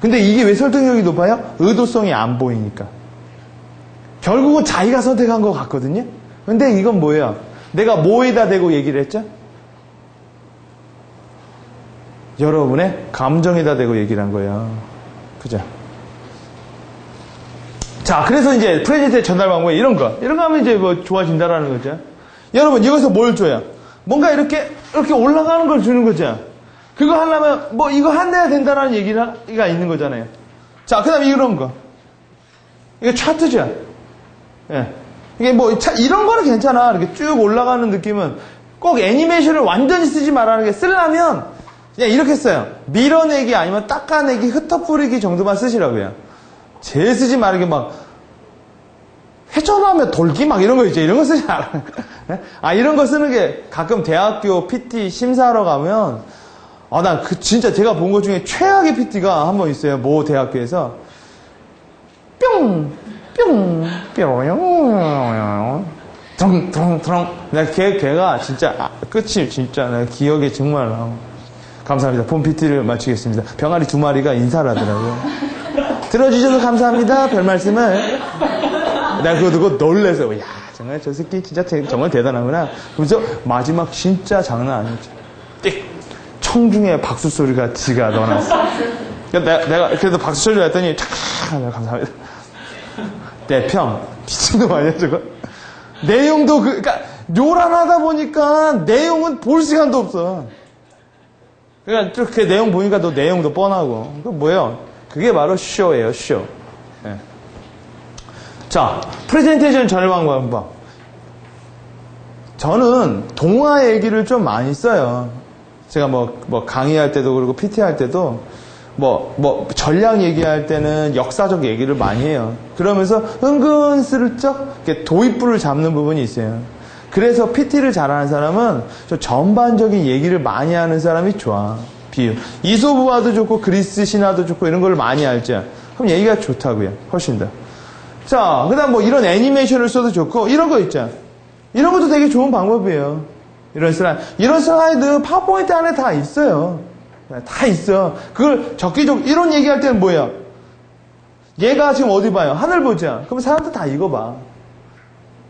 근데 이게 왜 설득력이 높아요? 의도성이 안 보이니까. 결국은 자기가 선택한 것 같거든요. 근데 이건 뭐예요? 내가 뭐에다 대고 얘기를 했죠? 여러분의 감정에다 대고 얘기를 한 거예요. 그죠? 자, 그래서 이제 프레젠테이션 전달 방법이 이런 거 하면 이제 뭐 좋아진다라는 거죠. 여러분, 이것서 뭘 줘요? 뭔가 이렇게 올라가는 걸 주는 거죠. 그거 하려면 뭐 이거 한대야 된다라는 얘기가 있는 거잖아요. 자, 그 다음에 이런 거. 이게 차트죠. 예. 이게 뭐, 이런 거는 괜찮아. 이렇게 쭉 올라가는 느낌은 꼭 애니메이션을 완전히 쓰지 말라는 게 쓰려면 그냥 이렇게 써요. 밀어내기 아니면 닦아내기, 흩어뿌리기 정도만 쓰시라고요. 제일 쓰지 말게 막 회전하면 돌기 막 이런 거 있죠. 이런 거 쓰지 않아요. 이런 거 쓰는 게 가끔 대학교 PT 심사하러 가면 난 진짜 제가 본 것 중에 최악의 PT가 한 번 있어요. 모 대학교에서 뿅 퉁퉁퉁 내가 걔가 진짜 끝이 진짜 내가 기억에 정말 감사합니다. 본 PT를 마치겠습니다. 병아리 2마리가 인사를 하더라고요. 들어주셔서 감사합니다. 별 말씀을. 내가 그거 듣고 놀래서 야 정말 저 새끼 진짜 정말 대단하구나. 그래서 마지막 진짜 장난 아니었죠. 띡 청중의 박수 소리가 지가 넣어놨어. 내가 그래도 박수 소리를 했더니 감사합니다. 내 평 미친놈 아니야 저거? 내용도 그러니까 요란하다 보니까 내용은 볼 시간도 없어. 그러니까 그 내용 보니까 또 내용도 뻔하고. 그 뭐예요? 그게 바로 쇼예요, 쇼. 네. 자, 프레젠테이션 전환 방법. 저는 동화 얘기를 좀 많이 써요. 제가 뭐 강의할 때도 그러고 PT 할 때도 뭐 전략 얘기할 때는 역사적 얘기를 많이 해요. 그러면서 은근슬쩍 이렇게 도입부를 잡는 부분이 있어요. 그래서 PT를 잘하는 사람은 저 전반적인 얘기를 많이 하는 사람이 좋아. 비유. 이솝우화도 좋고 그리스 신화도 좋고 이런 걸 많이 알죠. 그럼 얘기가 좋다고요. 훨씬 더. 자, 그 다음 뭐 이런 애니메이션을 써도 좋고 이런 거 있죠. 이런 것도 되게 좋은 방법이에요. 이런 슬라이드 파워포인트 안에 다 있어요. 다 있어. 그걸 이런 얘기할 때는 뭐예요? 얘가 지금 어디 봐요? 하늘 보자. 그럼 사람들 다 이거 봐.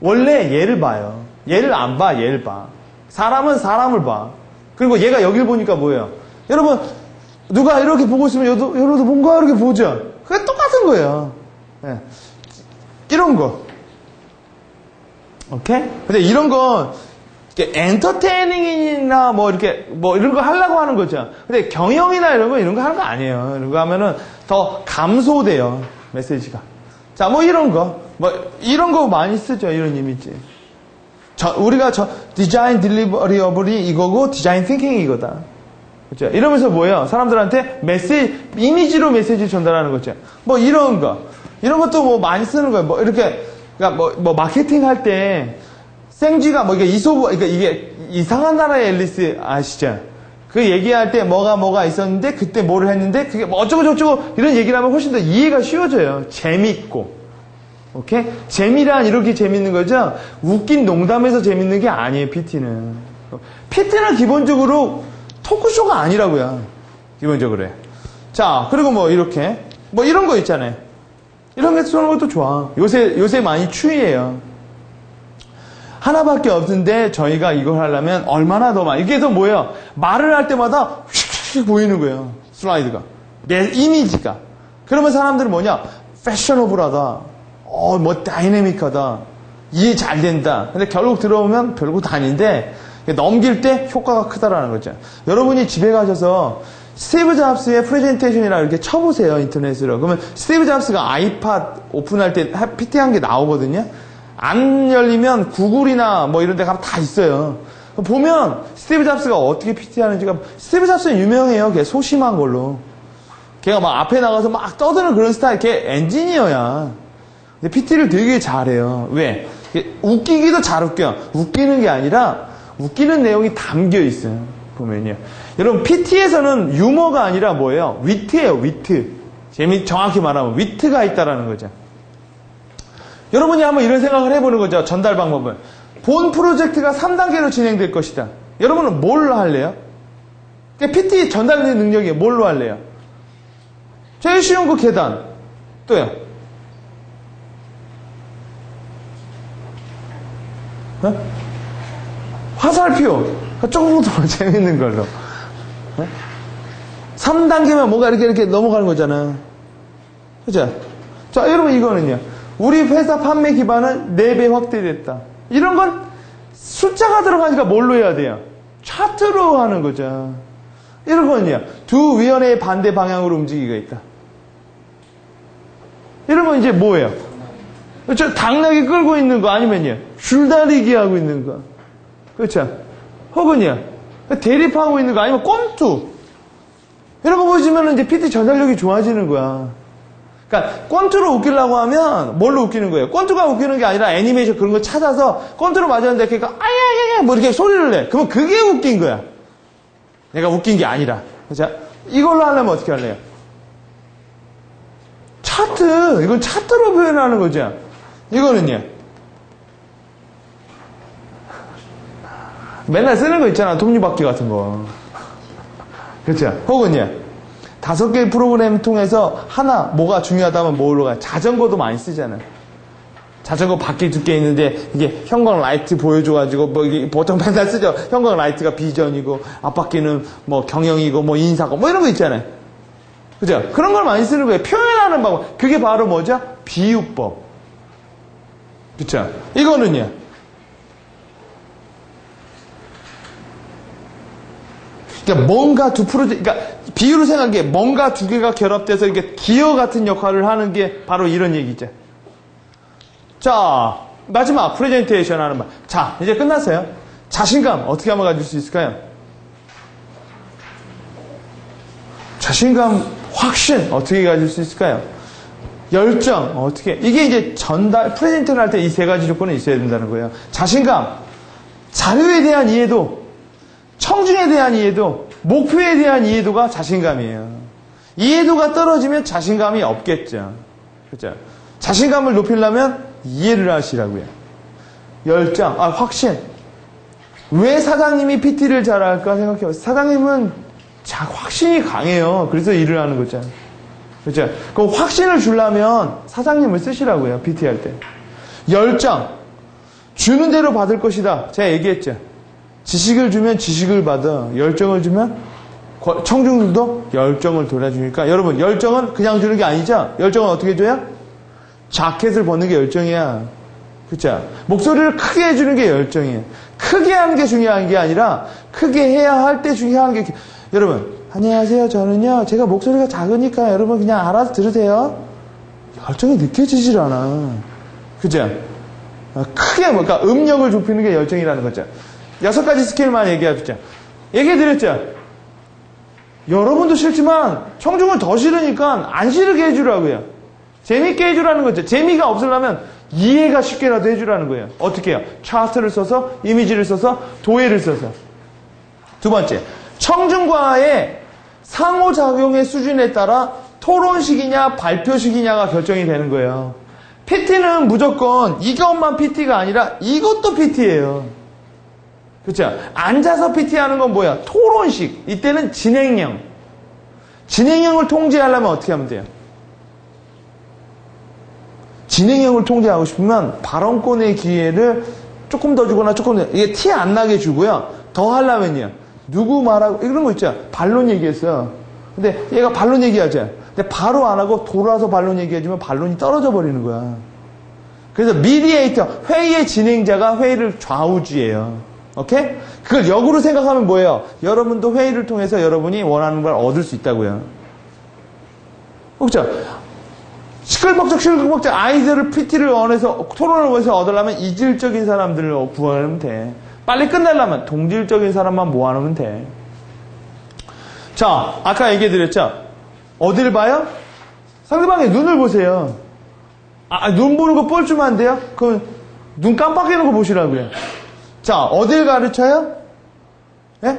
원래 얘를 봐요. 얘를 안 봐, 얘를 봐. 사람은 사람을 봐. 그리고 얘가 여길 보니까 뭐예요? 여러분, 누가 이렇게 보고 있으면 여러분도 뭔가 이렇게 보죠? 그게 똑같은 거예요. 네. 이런 거. 오케이? 근데 이런 건, 엔터테이닝이나 이런 거 하려고 하는 거죠. 근데 경영이나 이런 거 하는 거 아니에요. 이런 거 하면은 더 감소돼요. 메시지가. 자, 이런 거 많이 쓰죠. 이런 이미지. 우리가 디자인 딜리버리어블이 이거고 디자인 띵킹이 이거다. 그죠? 이러면서 뭐예요? 사람들한테 이미지로 메시지 전달하는 거죠. 이런 것도 많이 쓰는 거예요. 이렇게, 그러니까 마케팅 할 때, 생쥐가 이게 이상한 나라의 앨리스 아시죠? 그 얘기할 때 뭐가 있었는데, 그때 뭐를 했는데, 그게 어쩌고저쩌고 이런 얘기를 하면 훨씬 더 이해가 쉬워져요. 재밌고. 오케이? 재미란 이렇게 재밌는 거죠? 웃긴 농담에서 재밌는 게 아니에요, PT는. PT는 기본적으로 토크쇼가 아니라고요. 기본적으로. 자, 그리고 이렇게. 이런 거 있잖아요. 이런 거 쓰는 것도 좋아. 요새 많이 추이해요. 하나밖에 없는데 저희가 이걸 하려면 얼마나 더 많이. 이게 더 뭐예요? 말을 할 때마다 휙휙 보이는 거예요. 슬라이드가. 내 이미지가. 그러면 사람들은 뭐냐? 패셔너블하다. 다이내믹하다. 이해 잘 된다. 근데 결국 들어오면 별것 아닌데 넘길 때 효과가 크다라는 거죠. 여러분이 집에 가셔서 스티브 잡스의 프레젠테이션이라 이렇게 쳐보세요. 인터넷으로. 그러면 스티브 잡스가 아이팟 오픈할 때 PT한 게 나오거든요. 안 열리면 구글이나 이런 데 가면 다 있어요. 보면 스티브 잡스가 어떻게 PT하는지가. 스티브 잡스는 유명해요. 걔 소심한 걸로. 걔가 앞에 나가서 막 떠드는 그런 스타일. 걔 엔지니어야. 근데 PT를 되게 잘해요. 왜? 웃기기도 잘 웃겨. 웃기는 게 아니라 웃기는 내용이 담겨 있어요. 보면요. 여러분, PT에서는 유머가 아니라 뭐예요? 위트예요, 위트. 정확히 말하면 위트가 있다라는 거죠. 여러분이 한번 이런 생각을 해보는 거죠. 전달 방법을. 본 프로젝트가 3단계로 진행될 것이다. 여러분은 뭘로 할래요? PT 전달 능력이 뭘로 할래요? 제일 쉬운 거 계단. 또요. 어? 화살표. 조금 더 재밌는 걸로. 어? 3단계면 뭔가 이렇게 넘어가는 거잖아. 그죠? 자, 여러분 이거는요. 우리 회사 판매 기반은 4배 확대됐다. 이런 건 숫자가 들어가니까 뭘로 해야 돼요? 차트로 하는 거죠. 이런 거는요. 두 위원회의 반대 방향으로 움직이고 있다. 이런 건 이제 뭐예요? 그렇죠? 당나귀 끌고 있는 거 아니면요. 줄다리기 하고 있는 거. 그렇죠? 혹은요. 대립하고 있는 거 아니면 꼼투. 이런 거 보시면 이제 PT 전달력이 좋아지는 거야. 그러니까 꼼투로 웃기려고 하면 뭘로 웃기는 거예요? 꼼투가 웃기는 게 아니라 애니메이션 그런 거 찾아서 꼼투로 맞았는데 그러니까 아야야야 뭐 이렇게 소리를 내. 그러면 그게 웃긴 거야. 내가 웃긴 게 아니라. 자, 이걸로 하려면 어떻게 할래요? 차트. 이건 차트로 표현하는 거죠. 이거는요. 맨날 쓰는 거 있잖아. 톱니바퀴 같은 거. 그렇죠? 혹은요. 5개의 프로그램 통해서 하나 뭐가 중요하다면 뭘로 가요? 자전거도 많이 쓰잖아요. 자전거 바퀴 2개 있는데 이게 형광 라이트 보여줘가지고 뭐 이게 보통 맨날 쓰죠. 형광 라이트가 비전이고 앞바퀴는 뭐 경영이고 뭐 인사고 뭐 이런 거 있잖아요. 그죠? 그런 걸 많이 쓰는 거예요. 표현하는 방법. 그게 바로 뭐죠? 비유법. 그쵸? 이거는요. 그러니까 뭔가 그러니까 비유로 생각해. 뭔가 2개가 결합돼서 이게 기어 같은 역할을 하는 게 바로 이런 얘기죠. 자, 마지막 프레젠테이션 하는 말. 자, 이제 끝났어요. 자신감 어떻게 하면 가질 수 있을까요? 자신감, 확신 어떻게 가질 수 있을까요? 열정 어떻게? 이게 이제 전달 프레젠테이션 할 때 이 3가지 조건이 있어야 된다는 거예요. 자신감, 자료에 대한 이해도, 청중에 대한 이해도, 목표에 대한 이해도가 자신감이에요. 이해도가 떨어지면 자신감이 없겠죠. 그렇죠? 자신감을 높이려면 이해를 하시라고요. 열정, 확신. 왜 사장님이 PT를 잘할까 생각해요. 사장님은 확신이 강해요. 그래서 일을 하는 거죠. 그렇죠? 그 확신을 주려면 사장님을 쓰시라고요. PT 할 때. 열정. 주는 대로 받을 것이다. 제가 얘기했죠. 지식을 주면 지식을 받아. 열정을 주면 청중들도 열정을 돌아주니까 여러분 열정은 그냥 주는 게 아니죠. 열정은 어떻게 줘요? 자켓을 벗는 게 열정이야. 그렇죠? 목소리를 크게 해주는 게 열정이에요. 크게 하는 게 중요한 게 아니라 크게 해야 할 때 중요한 게 여러분 안녕하세요. 저는요 제가 목소리가 작으니까 여러분 그냥 알아서 들으세요. 열정이 느껴지질 않아. 그죠? 크게 그러니까 음력을 좁히는 게 열정이라는 거죠. 6가지 스킬만 얘기해주죠. 얘기해드렸죠. 여러분도 싫지만 청중은 더 싫으니까 안 싫게 해주라고요. 재밌게 해주라는 거죠. 재미가 없으려면 이해가 쉽게라도 해주라는 거예요. 어떻게 해요? 차트를 써서 이미지를 써서 도예를 써서. 2번째, 청중과의 상호작용의 수준에 따라 토론식이냐 발표식이냐가 결정이 되는 거예요. PT는 무조건 이것만 PT가 아니라 이것도 PT예요. 그렇죠? 앉아서 PT 하는 건 뭐야? 토론식. 이때는 진행형. 진행형을 통제하려면 어떻게 하면 돼요? 진행형을 통제하고 싶으면 발언권의 기회를 조금 더 주거나 조금 더, 이게 티 안 나게 주고요. 더 하려면요. 누구 말하고, 이런 거 있죠? 반론 얘기했어요. 근데 얘가 반론 얘기하죠. 근데 바로 안 하고 돌아서 반론 얘기해주면 반론이 떨어져 버리는 거야. 그래서 미디에이터, 회의의 진행자가 회의를 좌우지해요. 오케이? 그걸 역으로 생각하면 뭐예요? 여러분도 회의를 통해서 여러분이 원하는 걸 얻을 수 있다고요. 그렇죠? 시끌벅적 아이들을 PT를 원해서 토론을 원해서 얻으려면 이질적인 사람들을 구하면 돼. 빨리 끝내려면 동질적인 사람만 모아놓으면 돼. 자, 아까 얘기해드렸죠? 어딜 봐요? 상대방의 눈을 보세요. 눈 보는 거 뻘쭘 안 돼요? 그럼 눈 깜빡이는 거 보시라고요. 자, 어딜 가르쳐요? 예?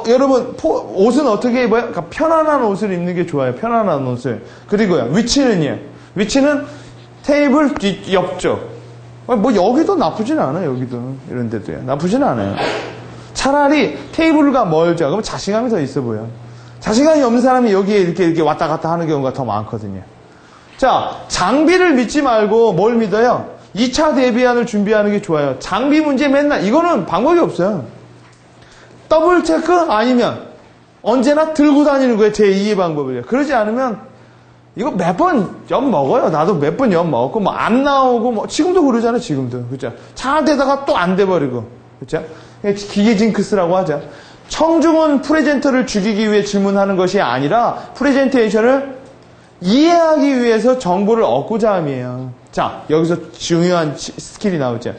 여러분, 옷은 어떻게 입어요? 그러니까 편안한 옷을 입는 게 좋아요. 편안한 옷을. 그리고요, 위치는요? 위치는 테이블 뒤 옆쪽. 뭐 여기도 나쁘진 않아요. 여기도 이런 데도요. 나쁘진 않아요. 차라리 테이블과 멀죠. 그럼 자신감이 더 있어 보여. 자신감이 없는 사람이 여기에 이렇게 왔다 갔다 하는 경우가 더 많거든요. 자, 장비를 믿지 말고 뭘 믿어요? 2차 대비안을 준비하는 게 좋아요. 장비 문제 맨날, 이거는 방법이 없어요. 더블 체크 아니면 언제나 들고 다니는 거예요. 제2의 방법이에요. 그러지 않으면 이거 몇 번 엿 먹어요. 나도 몇 번 엿 먹었고, 뭐 안 나오고, 뭐 지금도 그러잖아요. 지금도. 그죠? 잘 되다가 또 안 돼버리고. 그죠? 기계 징크스라고 하죠. 청중은 프레젠터를 죽이기 위해 질문하는 것이 아니라 프레젠테이션을 이해하기 위해서 정보를 얻고자 함이에요. 자, 여기서 중요한 스킬이 나오죠.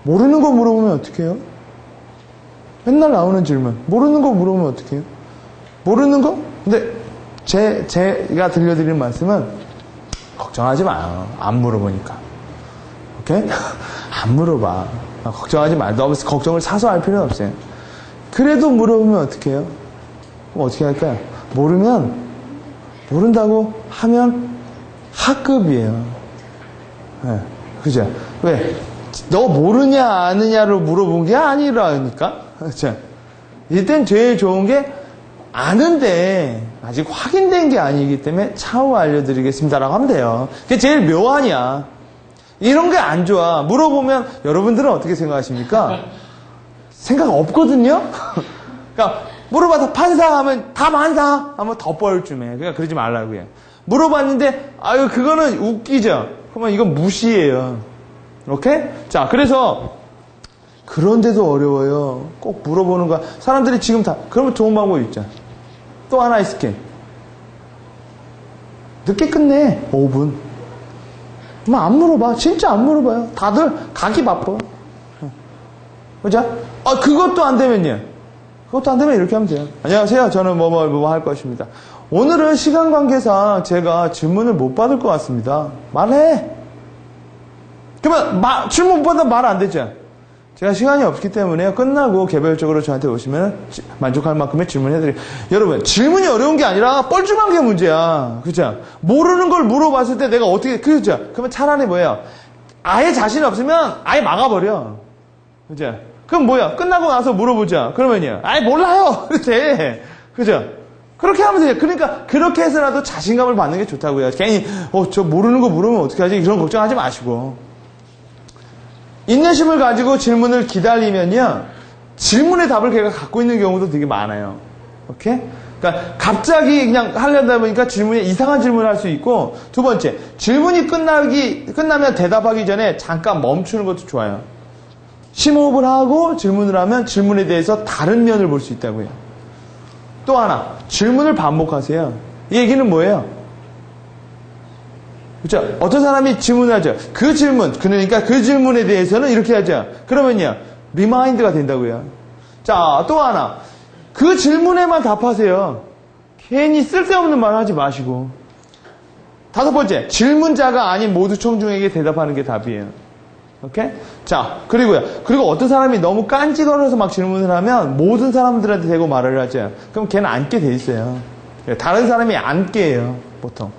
모르는 거 물어보면 어떡해요? 맨날 나오는 질문. 모르는 거 물어보면 어떡해요? 모르는 거? 근데 제가 들려드리는 말씀은 걱정하지 마요. 안 물어보니까. 오케이? 안 물어봐. 걱정하지 마. 너무 걱정을 사서 할 필요는 없어요. 그래도 물어보면 어떡해요? 그럼 어떻게 할까요? 모른다고 하면 하급이에요. 네, 그죠? 왜? 너 모르냐, 아느냐로 물어본 게 아니라니까? 그죠? 이땐 제일 좋은 게 아는데 아직 확인된 게 아니기 때문에 차후 알려드리겠습니다라고 하면 돼요. 그게 제일 묘하냐. 이런 게 안 좋아. 물어보면 여러분들은 어떻게 생각하십니까? 생각 없거든요? 그러니까 물어봐서 판사하면 다 판사 하면 더 뻘쭘해. 그러니까 그러지 말라고요. 물어봤는데 아유 그거는 웃기죠. 그러면 이건 무시예요. 오케이? 자, 그래서 그런데도 어려워요. 꼭 물어보는 거야. 사람들이 지금 다 그러면 좋은 방법이 있죠. 또 하나 있을게. 늦게 끝내. 5분. 뭐 안 물어봐. 진짜 안 물어봐요. 다들 가기 바빠. 그죠? 그것도 안 되면요. 그것도 안 되면 이렇게 하면 돼요. 안녕하세요. 저는 뭐 할 것입니다. 오늘은 시간 관계상 제가 질문을 못 받을 것 같습니다. 말해. 그러면 질문 못 받으면 말 안 되죠. 제가 시간이 없기 때문에 끝나고 개별적으로 저한테 오시면 만족할 만큼의 질문해드릴게요. 여러분, 질문이 어려운 게 아니라 뻘쭘한 게 문제야. 그죠? 모르는 걸 물어봤을 때 내가 어떻게, 그죠? 그러면 차라리 뭐예요? 아예 자신 없으면 아예 막아버려. 그죠? 그럼 뭐야? 끝나고 나서 물어보자. 그러면요. 아예 몰라요. 그렇대. 그죠? 그렇게 하면 돼요. 그러니까 그렇게 해서라도 자신감을 받는 게 좋다고요. 괜히 저 모르는 거 물으면 어떡하지? 이런 걱정하지 마시고. 인내심을 가지고 질문을 기다리면요. 질문의 답을 걔가 갖고 있는 경우도 되게 많아요. 오케이? 그러니까 갑자기 그냥 하려다 보니까 질문에 이상한 질문을 할 수 있고, 두 번째, 질문이 끝나면 대답하기 전에 잠깐 멈추는 것도 좋아요. 심호흡을 하고 질문을 하면 질문에 대해서 다른 면을 볼 수 있다고요. 또 하나, 질문을 반복하세요. 이 얘기는 뭐예요? 그렇죠? 어떤 사람이 질문을 하죠. 그 질문, 그러니까 그 질문에 대해서는 이렇게 하죠. 그러면요, 리마인드가 된다고요. 자, 또 하나, 그 질문에만 답하세요. 괜히 쓸데없는 말 하지 마시고. 다섯 번째, 질문자가 아닌 모두 청중에게 대답하는 게 답이에요. 오케이? 자, 그리고 어떤 사람이 너무 깐지거려서 막 질문을 하면 모든 사람들한테 대고 말을 하죠. 그럼 걔는 앉게 돼 있어요. 다른 사람이 앉게 해요, 보통.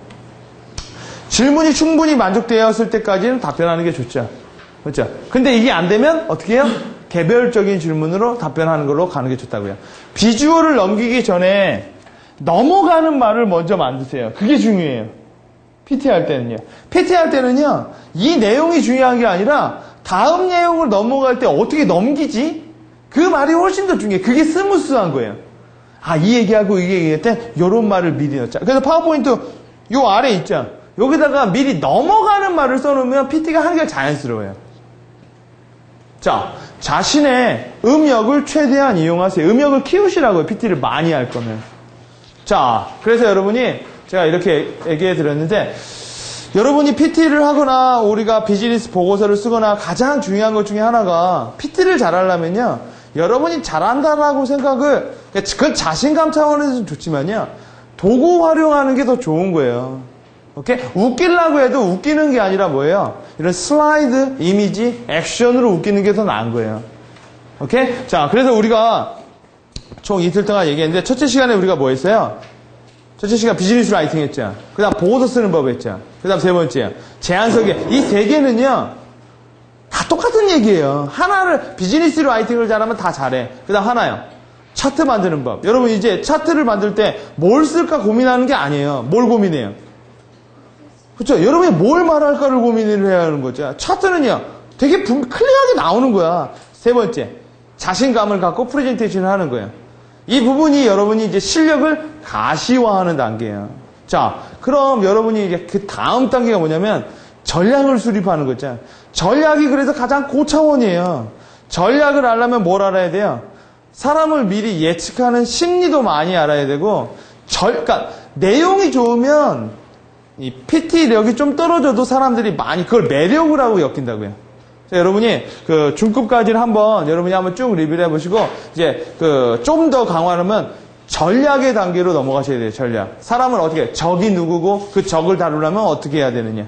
질문이 충분히 만족되었을 때까지는 답변하는 게 좋죠. 그렇죠? 근데 이게 안 되면 어떻게 해요? 개별적인 질문으로 답변하는 걸로 가는 게 좋다고요. 비주얼을 넘기기 전에 넘어가는 말을 먼저 만드세요. 그게 중요해요. PT 할 때는요. PT 할 때는요, 이 내용이 중요한 게 아니라 다음 내용을 넘어갈 때 어떻게 넘기지? 그 말이 훨씬 더 중요해요. 그게 스무스한 거예요. 이 얘기하고 이 얘기할 때 이런 말을 미리 넣자. 그래서 파워포인트 요 아래 있죠. 여기다가 미리 넘어가는 말을 써놓으면 PT가 하는 게 자연스러워요. 자, 자신의 음역을 최대한 이용하세요. 음역을 키우시라고요. PT를 많이 할 거면. 자, 그래서 여러분이 제가 이렇게 얘기해 드렸는데, 여러분이 PT를 하거나 우리가 비즈니스 보고서를 쓰거나 가장 중요한 것 중에 하나가 PT를 잘하려면요, 여러분이 잘한다라고 생각을, 그건 자신감 차원에서는 좋지만요, 도구 활용하는 게 더 좋은 거예요. 오케이? 웃기려고 해도 웃기는 게 아니라 뭐예요? 이런 슬라이드, 이미지, 액션으로 웃기는 게 더 나은 거예요. 오케이? 자, 그래서 우리가 총 이틀 동안 얘기했는데, 첫째 시간에 우리가 뭐 했어요? 첫째 시간 비즈니스 라이팅 했죠. 그 다음 보고서 쓰는 법 했죠. 그 다음 세 번째, 제안 설계. 이 세 개는요, 다 똑같은 얘기예요. 하나를, 비즈니스 라이팅을 잘하면 다 잘해. 그 다음 하나요. 차트 만드는 법. 여러분 이제 차트를 만들 때 뭘 쓸까 고민하는 게 아니에요. 뭘 고민해요? 그렇죠? 여러분이 뭘 말할까를 고민을 해야 하는 거죠. 차트는요, 되게 클리어하게 나오는 거야. 세 번째, 자신감을 갖고 프레젠테이션을 하는 거예요. 이 부분이 여러분이 이제 실력을 가시화하는 단계예요. 자, 그럼 여러분이 이제 그 다음 단계가 뭐냐면 전략을 수립하는 거죠. 전략이 그래서 가장 고차원이에요. 전략을 알려면 뭘 알아야 돼요? 사람을 미리 예측하는 심리도 많이 알아야 되고, 그러니까 내용이 좋으면 이 PT력이 좀 떨어져도 사람들이 많이 그걸 매력을 하고 엮인다고요. 자, 여러분이 그 중급까지는 여러분이 한번 쭉 리뷰를 해보시고, 이제 좀 더 강화하면 전략의 단계로 넘어가셔야 돼요, 전략. 사람을 어떻게, 적이 누구고 그 적을 다루려면 어떻게 해야 되느냐.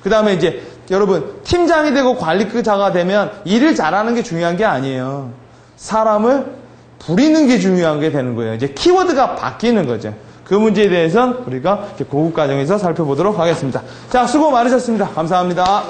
그 다음에 이제 여러분, 팀장이 되고 관리자가 되면 일을 잘하는 게 중요한 게 아니에요. 사람을 부리는 게 중요한 게 되는 거예요. 이제 키워드가 바뀌는 거죠. 그 문제에 대해서는 우리가 고급 과정에서 살펴보도록 하겠습니다. 자, 수고 많으셨습니다. 감사합니다.